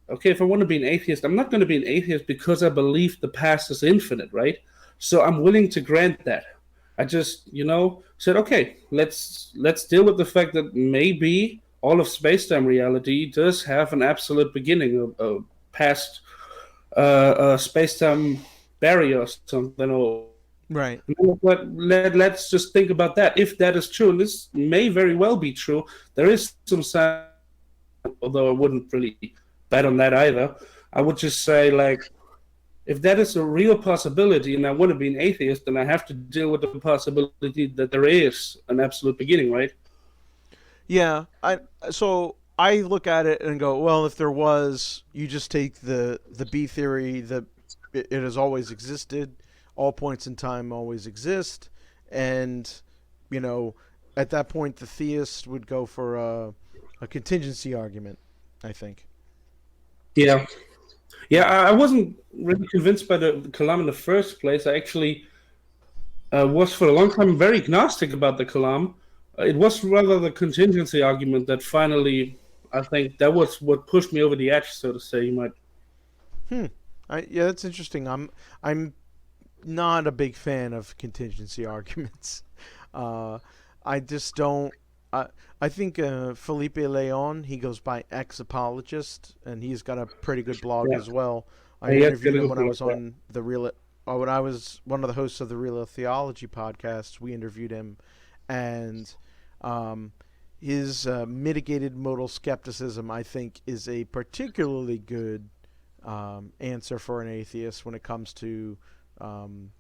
okay, if I want to be an atheist, I'm not going to be an atheist because I believe the past is infinite, right? So I'm willing to grant that. I just, said, okay, let's deal with the fact that maybe all of space-time reality does have an absolute beginning, a past space-time barrier or something, or Right. but let's just think about that. If that is true, and this may very well be true, there is some science, although I wouldn't really bet on that either. I would just say, like, if that is a real possibility and I want to be an atheist, then I have to deal with the possibility that there is an absolute beginning, right? Yeah. So I look at it and go, well, if there was, you just take the B theory that it has always existed, all points in time always exist, and at that point the theist would go for a contingency argument, I think. Yeah. Yeah, I wasn't really convinced by the Kalam in the first place. I actually Was for a long time very agnostic about the Kalam. It was rather the contingency argument that finally, I think, that was what pushed me over the edge, so to say. You might. Hmm. Yeah, that's interesting. I'm not a big fan of contingency arguments. Uh, I just don't. I think Felipe Leon, he goes by ex apologist, and he's got a pretty good blog Yeah, as well. I he has interviewed really him good when I work was there. on the Real. When I was one of the hosts of the Real Theology podcast, we interviewed him, and um, his mitigated modal skepticism, I think, is a particularly good answer for an atheist when it comes to um,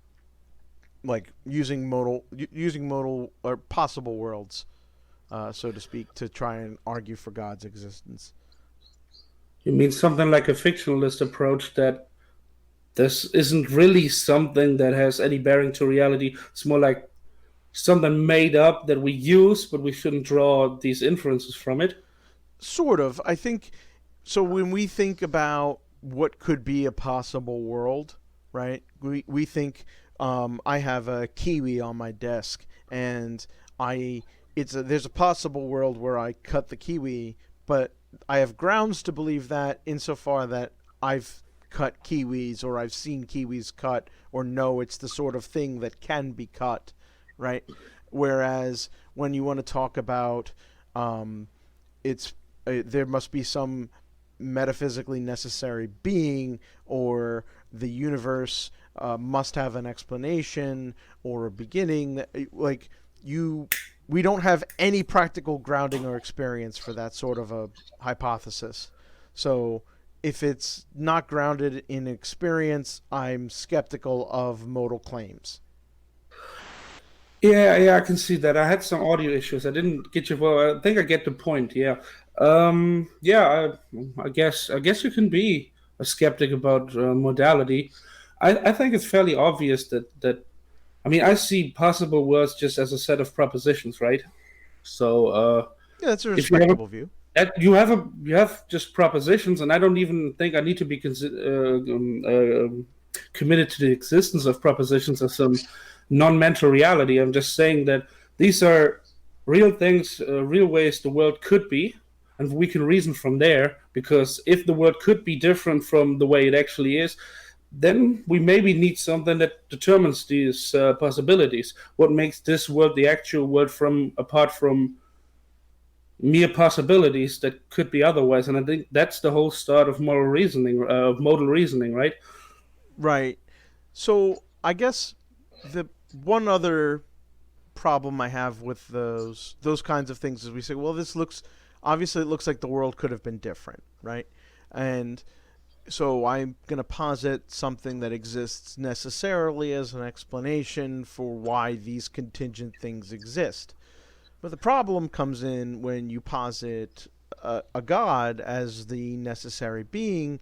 like using modal or possible worlds, so to speak, to try and argue for God's existence. You mean something like a fictionalist approach that this isn't really something that has any bearing to reality. It's more like something made up that we use, but we shouldn't draw these inferences from it. Sort of. I think so. When we think about what could be a possible world, right? We think I have a kiwi on my desk, and there's a possible world where I cut the kiwi, but I have grounds to believe that insofar that I've cut kiwis or I've seen kiwis cut or know it's the sort of thing that can be cut, right? Whereas when you want to talk about um, it's there must be some metaphysically necessary being, or the universe must have an explanation or a beginning. Like you, we don't have any practical grounding or experience for that sort of a hypothesis. So if it's not grounded in experience, I'm skeptical of modal claims. Yeah, I can see that. I had some audio issues. I didn't get you. Well, I think I get the point. Yeah, yeah. I guess you can be a skeptic about modality. I think it's fairly obvious that. I mean, I see possible worlds just as a set of propositions, right? So, Yeah, that's a if you have respectable view. you have just propositions, and I don't even think I need to be committed to the existence of propositions as some non-mental reality. I'm just saying that these are real things, real ways the world could be, and we can reason from there. Because if the world could be different from the way it actually is, then we maybe need something that determines these possibilities. What makes this world the actual world from apart from mere possibilities that could be otherwise? And I think that's the whole start of moral reasoning, modal reasoning, right? Right. So I guess the one other problem I have with those kinds of things is we say, well, this looks obviously it looks like the world could have been different, right? And so I'm going to posit something that exists necessarily as an explanation for why these contingent things exist. But the problem comes in when you posit a god as the necessary being.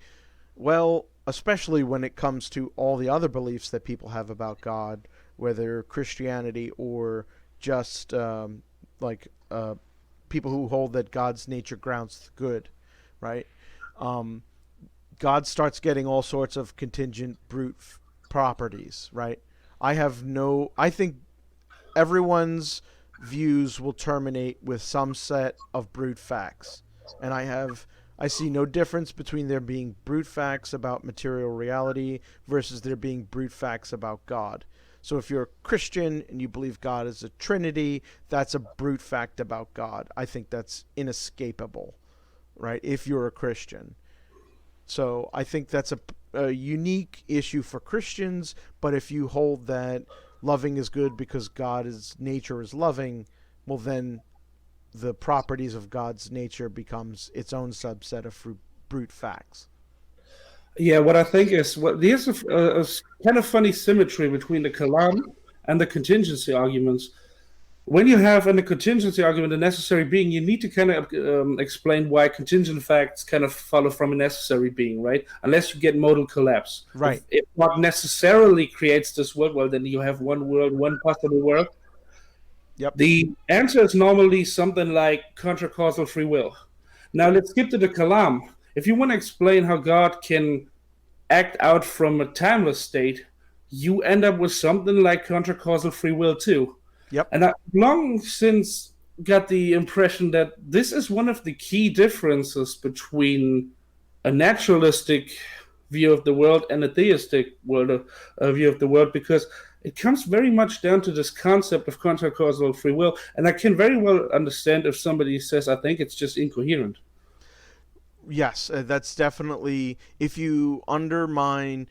Well, especially when it comes to all the other beliefs that people have about God, whether Christianity or just like people who hold that God's nature grounds good, right? Um, God starts getting all sorts of contingent brute properties, right? I think everyone's views will terminate with some set of brute facts. And I see no difference between there being brute facts about material reality versus there being brute facts about God. So if you're a Christian and you believe God is a trinity, that's a brute fact about God. I think that's inescapable, right? If you're a Christian. So I think that's a unique issue for Christians, but if you hold that loving is good because God's nature is loving, well then the properties of God's nature becomes its own subset of brute facts. Yeah, what I think is there's a kind of funny symmetry between the Kalam and the contingency arguments. When you have in the contingency argument a necessary being, you need to kind of explain why contingent facts kind of follow from a necessary being, right? Unless you get modal collapse. Right. If what necessarily creates this world, well, then you have one world, one possible world. Yep. The answer is normally something like contra-causal free will. Now let's skip to the Kalam. If you want to explain how God can act out from a timeless state, you end up with something like contra-causal free will too. Yep. And I've long since got the impression that this is one of the key differences between a naturalistic view of the world and a theistic view of the world, because it comes very much down to this concept of contra-causal free will. And I can very well understand if somebody says, I think it's just incoherent. Yes, that's definitely if you undermine,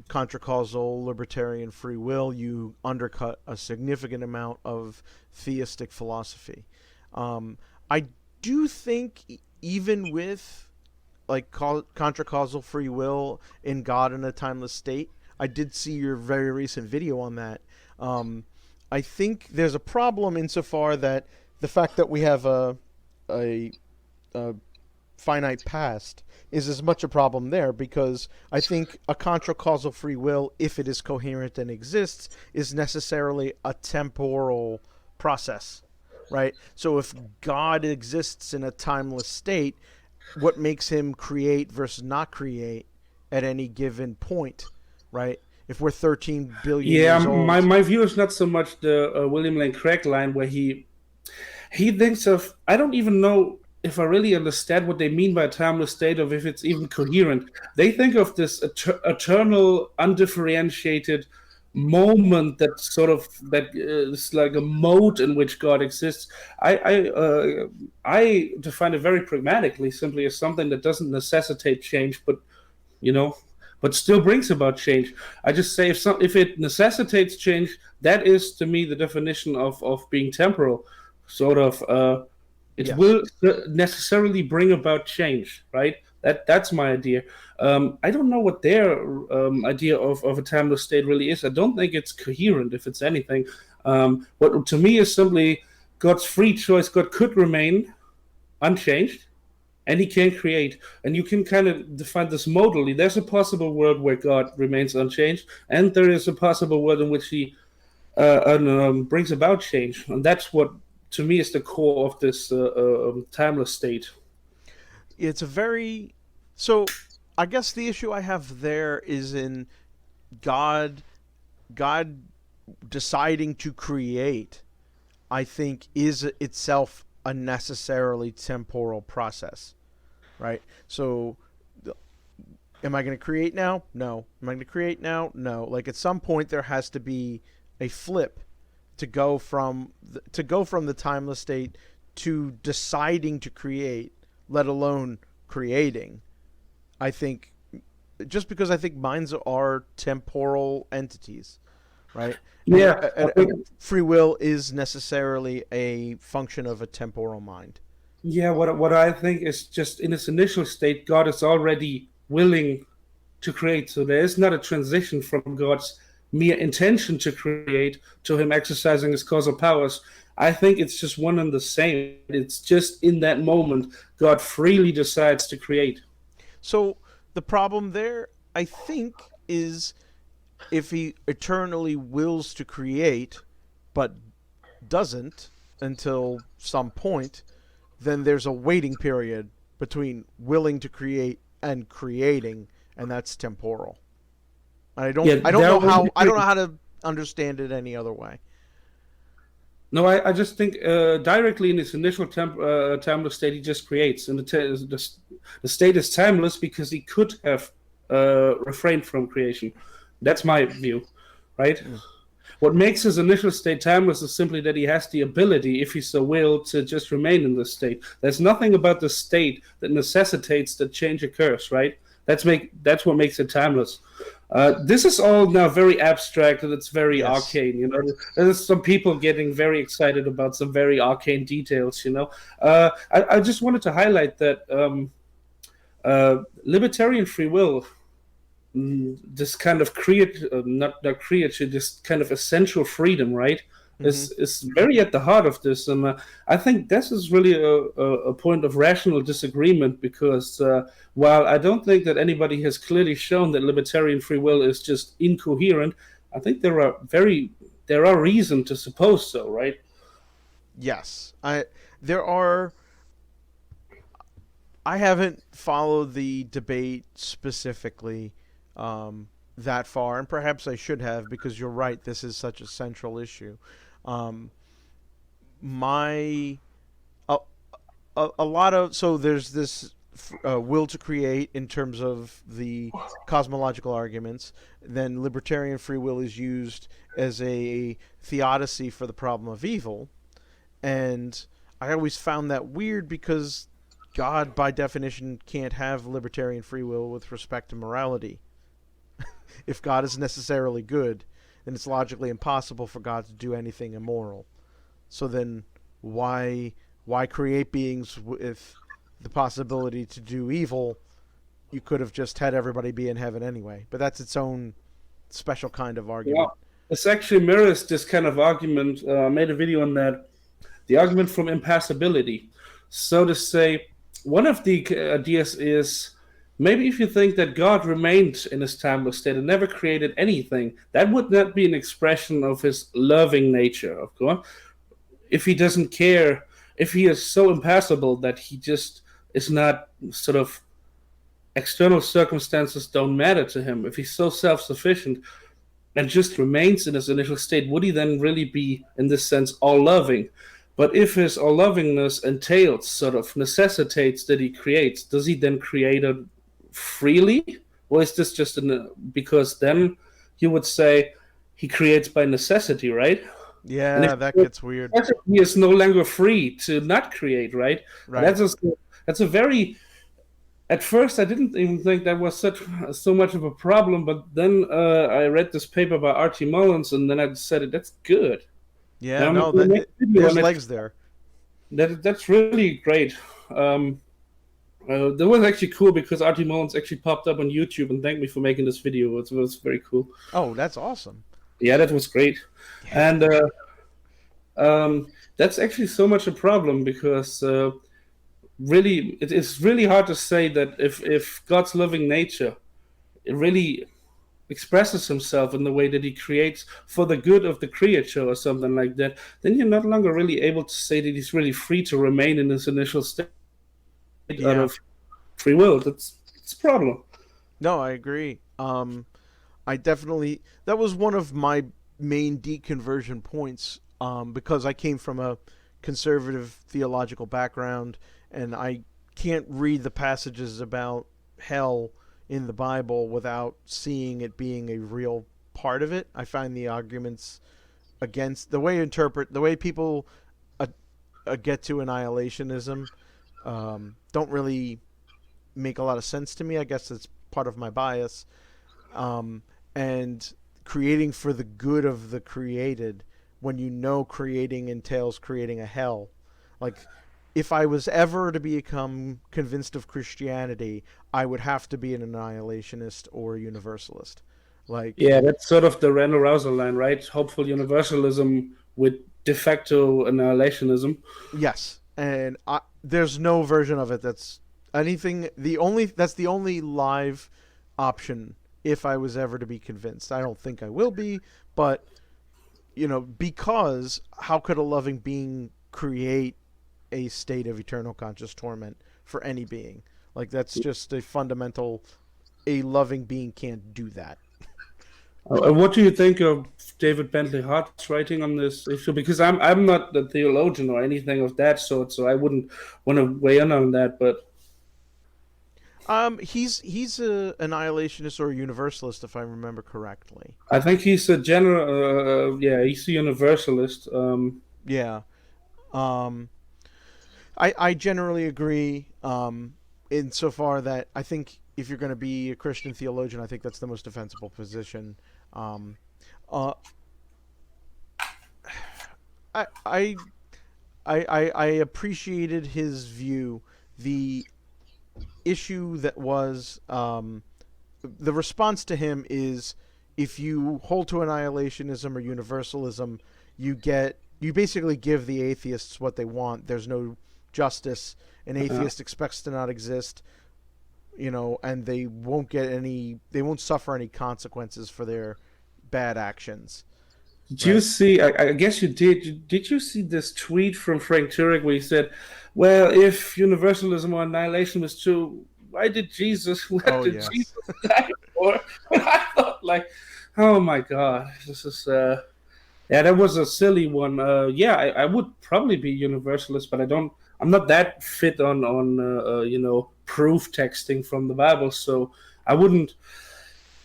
contra-causal libertarian free will, you undercut a significant amount of theistic philosophy. I do think even with like contra-causal free will in God in a timeless state, I did see your very recent video on that. Um, I think there's a problem insofar that the fact that we have a uh, finite past is as much a problem there because I think a contra-causal free will, if it is coherent and exists, is necessarily a temporal process, right? So if God exists in a timeless state, what makes him create versus not create at any given point, right? If we're 13 billion Yeah, years my, old, my view is not so much the William Lane Craig line where he thinks of, I don't even know if I really understand what they mean by timeless state, or if it's even coherent. They think of this eternal undifferentiated moment that sort of that is like a mode in which God exists. I define it very pragmatically, simply as something that doesn't necessitate change, but you know, but still brings about change. I just say if it necessitates change, that is to me the definition of being temporal. Sort of, it yes. will necessarily bring about change, right? That's my idea. I don't know what their idea of a timeless state really is. I don't think it's coherent, if it's anything. What to me is simply God's free choice. God could remain unchanged, and he can create. And you can kind of define this modally. There's a possible world where God remains unchanged, and there is a possible world in which he brings about change. And that's what, to me, is the core of this timeless state. It's a very so I guess the issue I have there is in God God deciding to create, I think, is itself a necessarily temporal process, right? So, am I going to create now? No. Am I going to create now? No. Like at some point, there has to be a flip to go from the timeless state to deciding to create, let alone creating. I think just because I think minds are temporal entities, right? And, Yeah, I and, think, and free will is necessarily a function of a temporal mind. yeah. What I think is just in its initial state, God is already willing to create. So there is not a transition from God's mere intention to create to him exercising his causal powers. I think it's just one and the same. It's just in that moment, God freely decides to create. So the problem there, I think, is if he eternally wills to create, but doesn't until some point, then there's a waiting period between willing to create and creating, and that's temporal. I don't Yeah, I don't there know will how I be. don't know how to understand it any other way. No, I just think directly in its initial timeless state, he just creates. And the state is timeless because he could have refrained from creation. That's my view, right? Mm. What makes his initial state timeless is simply that he has the ability, if he so will, to just remain in this state. There's nothing about the state that necessitates that change occurs, right? That's what makes it timeless. This is all now very abstract and it's very Yes. arcane. There's some people getting very excited about some very arcane details. I just wanted to highlight that libertarian free will, this kind of not creature, this kind of essential freedom, right? Hmm. Is very at the heart of this, and I think this is really a point of rational disagreement because while I don't think that anybody has clearly shown that libertarian free will is just incoherent, I think there are reason to suppose so, right? Yes. There are I haven't followed the debate specifically, that far, and perhaps I should have, because you're right. This is such a central issue. Um, my a, a lot of so there's this will to create in terms of the cosmological arguments. Then libertarian free will is used as a theodicy for the problem of evil, and I always found that weird because God, by definition, can't have libertarian free will with respect to morality. If God is necessarily good, then it's logically impossible for God to do anything immoral. So then, why create beings with the possibility to do evil? You could have just had everybody be in heaven anyway. But that's its own special kind of argument. Yeah, this actually mirrors this kind of argument. I made a video on that. The argument from impassibility. So to say, one of the ideas is maybe if you think that God remained in his timeless state and never created anything, that would not be an expression of his loving nature, of course. If he doesn't care, if he is so impassible that he just is not sort of external circumstances don't matter to him, if he's so self sufficient and just remains in his initial state, would he then really be, in this sense, all loving? But if his all lovingness entails, sort of necessitates that he creates, does he then create it freely? Or is this just because then you would say he creates by necessity, right? Yeah, that gets weird. He is no longer free to not create, right? Right. That's a very. At first, I didn't even think that was so much of a problem, but then I read this paper by R.T. Mullins, and then I decided that's good. Yeah, no, there's legs there. That's really great. That was actually cool because R.T. Mullins actually popped up on YouTube and thanked me for making this video. It was very cool. Oh, that's awesome. Yeah, that was great. And that's actually so much a problem because really, it is really hard to say that if God's loving nature, it really expresses himself in the way that he creates for the good of the creature or something like that, then you're no longer really able to say that he's really free to remain in his initial state out of free will. It's a problem. No, I agree. I definitely that was one of my main deconversion points because I came from a conservative theological background and I can't read the passages about hell in the Bible without seeing it being a real part of it. I find the arguments against the way people get to annihilationism don't really make a lot of sense to me. I guess it's part of my bias. And creating for the good of the created, when you know creating entails creating a hell. Like, if I was ever to become convinced of Christianity, I would have to be an annihilationist or a universalist. Like, yeah, that's sort of the Randall Rousel line, right? Hopeful universalism with de facto annihilationism. Yes, and there's no version of it that's anything. That's the only live option. If I was ever to be convinced, I don't think I will be, but because how could a loving being create a state of eternal conscious torment for any being? Like, that's just a fundamental. A loving being can't do that. What do you think of David Bentley Hart's writing on this issue? Because I'm not a theologian or anything of that sort, so I wouldn't want to weigh in on that. But he's a annihilationist or a universalist, if I remember correctly. I think he's a general. He's a universalist. Yeah. I generally agree. Insofar that I think if you're going to be a Christian theologian, I think that's the most defensible position. I appreciated his view. The issue that was the response to him is if you hold to annihilationism or universalism, you basically give the atheists what they want. There's no justice. An atheist expects to not exist, and they won't suffer any consequences for their bad actions. Did you see? I guess you did. Did you see this tweet from Frank Turek where he said, "Well, if universalism or annihilation was true, why did Jesus? Jesus die?" before. I thought, like, oh my god, this is yeah, that was a silly one. Yeah, I would probably be universalist, but I don't. I'm not that fit on proof texting from the Bible, so I wouldn't.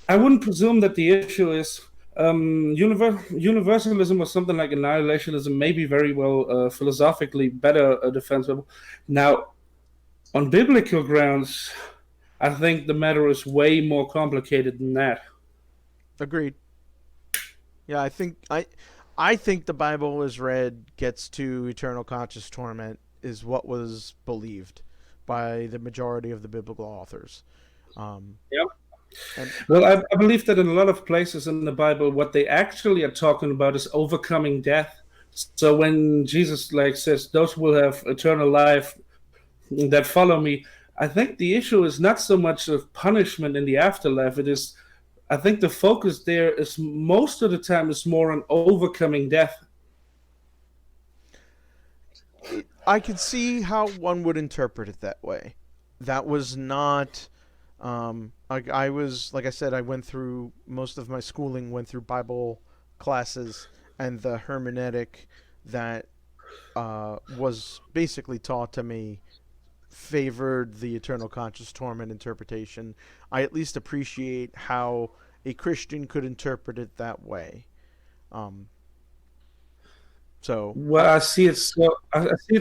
I wouldn't presume that the issue is universalism or something like annihilationism may be very well philosophically better defensible. Now, on biblical grounds, I think the matter is way more complicated than that. Agreed. Yeah, I think the Bible as read gets to eternal conscious torment is what was believed by the majority of the biblical authors. Um, Yeah. and Well, I believe that in a lot of places in the Bible, what they actually are talking about is overcoming death. So when Jesus like says, "Those will have eternal life that follow me," I think the issue is not so much of punishment in the afterlife. It is, I think, the focus there is most of the time is more on overcoming death. I could see how one would interpret it that way. That was not. I was, like I said, I went through most of my schooling, went through Bible classes, and the hermeneutic that was basically taught to me favored the eternal conscious torment interpretation. I at least appreciate how a Christian could interpret it that way. Um, so Well, I see it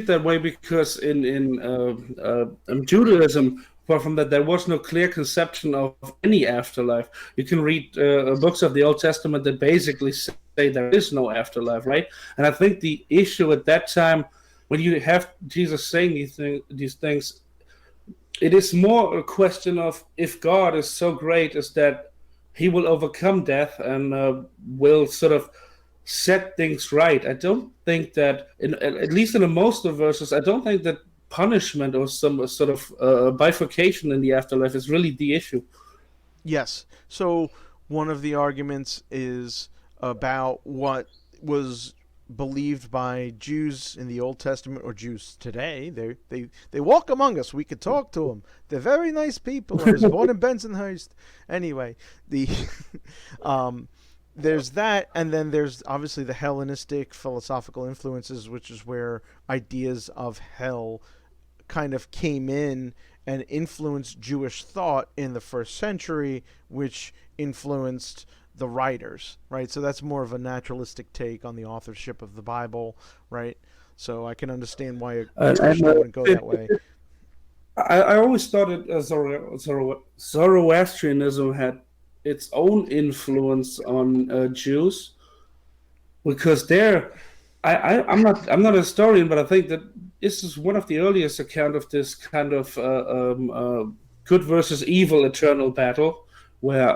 that way because in Judaism, apart from that, there was no clear conception of any afterlife. You can read books of the Old Testament that basically say there is no afterlife, right? And I think the issue at that time, when you have Jesus saying these things, it is more a question of if God is so great as that He will overcome death and will sort of set things right. I don't think that, at least in the most of verses, I don't think that punishment or some sort of bifurcation in the afterlife is really the issue. yes. So one of the arguments is about what was believed by Jews in the Old Testament or Jews today. They walk among us. We could talk to them. They're very nice people. I was born in Bensonhurst. Anyway, the there's that, and then there's obviously the Hellenistic philosophical influences, which is where ideas of hell kind of came in and influenced Jewish thought in the first century, which influenced the writers, right? So that's more of a naturalistic take on the authorship of the Bible, right? So I can understand why a Christian wouldn't go that way. I always thought it Zoroastrianism had its own influence on Jews because I'm not a historian, but I think that this is one of the earliest account of this kind of good versus evil eternal battle, where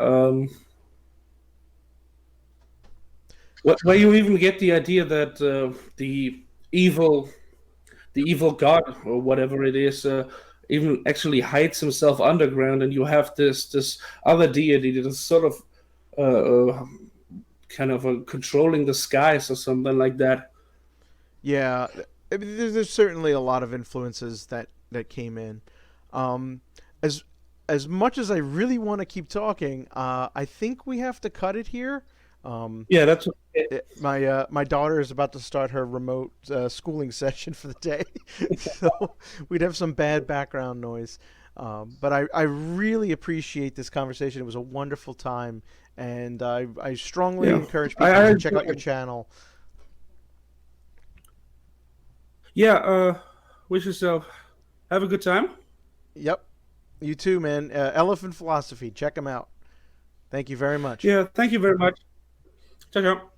where you even get the idea that evil the evil god or whatever it is even actually hides himself underground, and you have this other deity that is sort of kind of controlling the skies or something like that. Yeah, I mean, there's certainly a lot of influences that came in. Um, as as much as I really want to keep talking, I think we have to cut it here. Um, Yeah, that's okay. my daughter is about to start her remote schooling session for the day, so we'd have some bad background noise. But I really appreciate this conversation. It was a wonderful time, and I strongly Yeah, encourage people I to check out your enjoy- channel. yeah. Wish yourself have a good time. Yep, you too, man. Elephant Philosophy. Check them out. Thank you very much. Yeah, thank you very much. Ciao, ciao.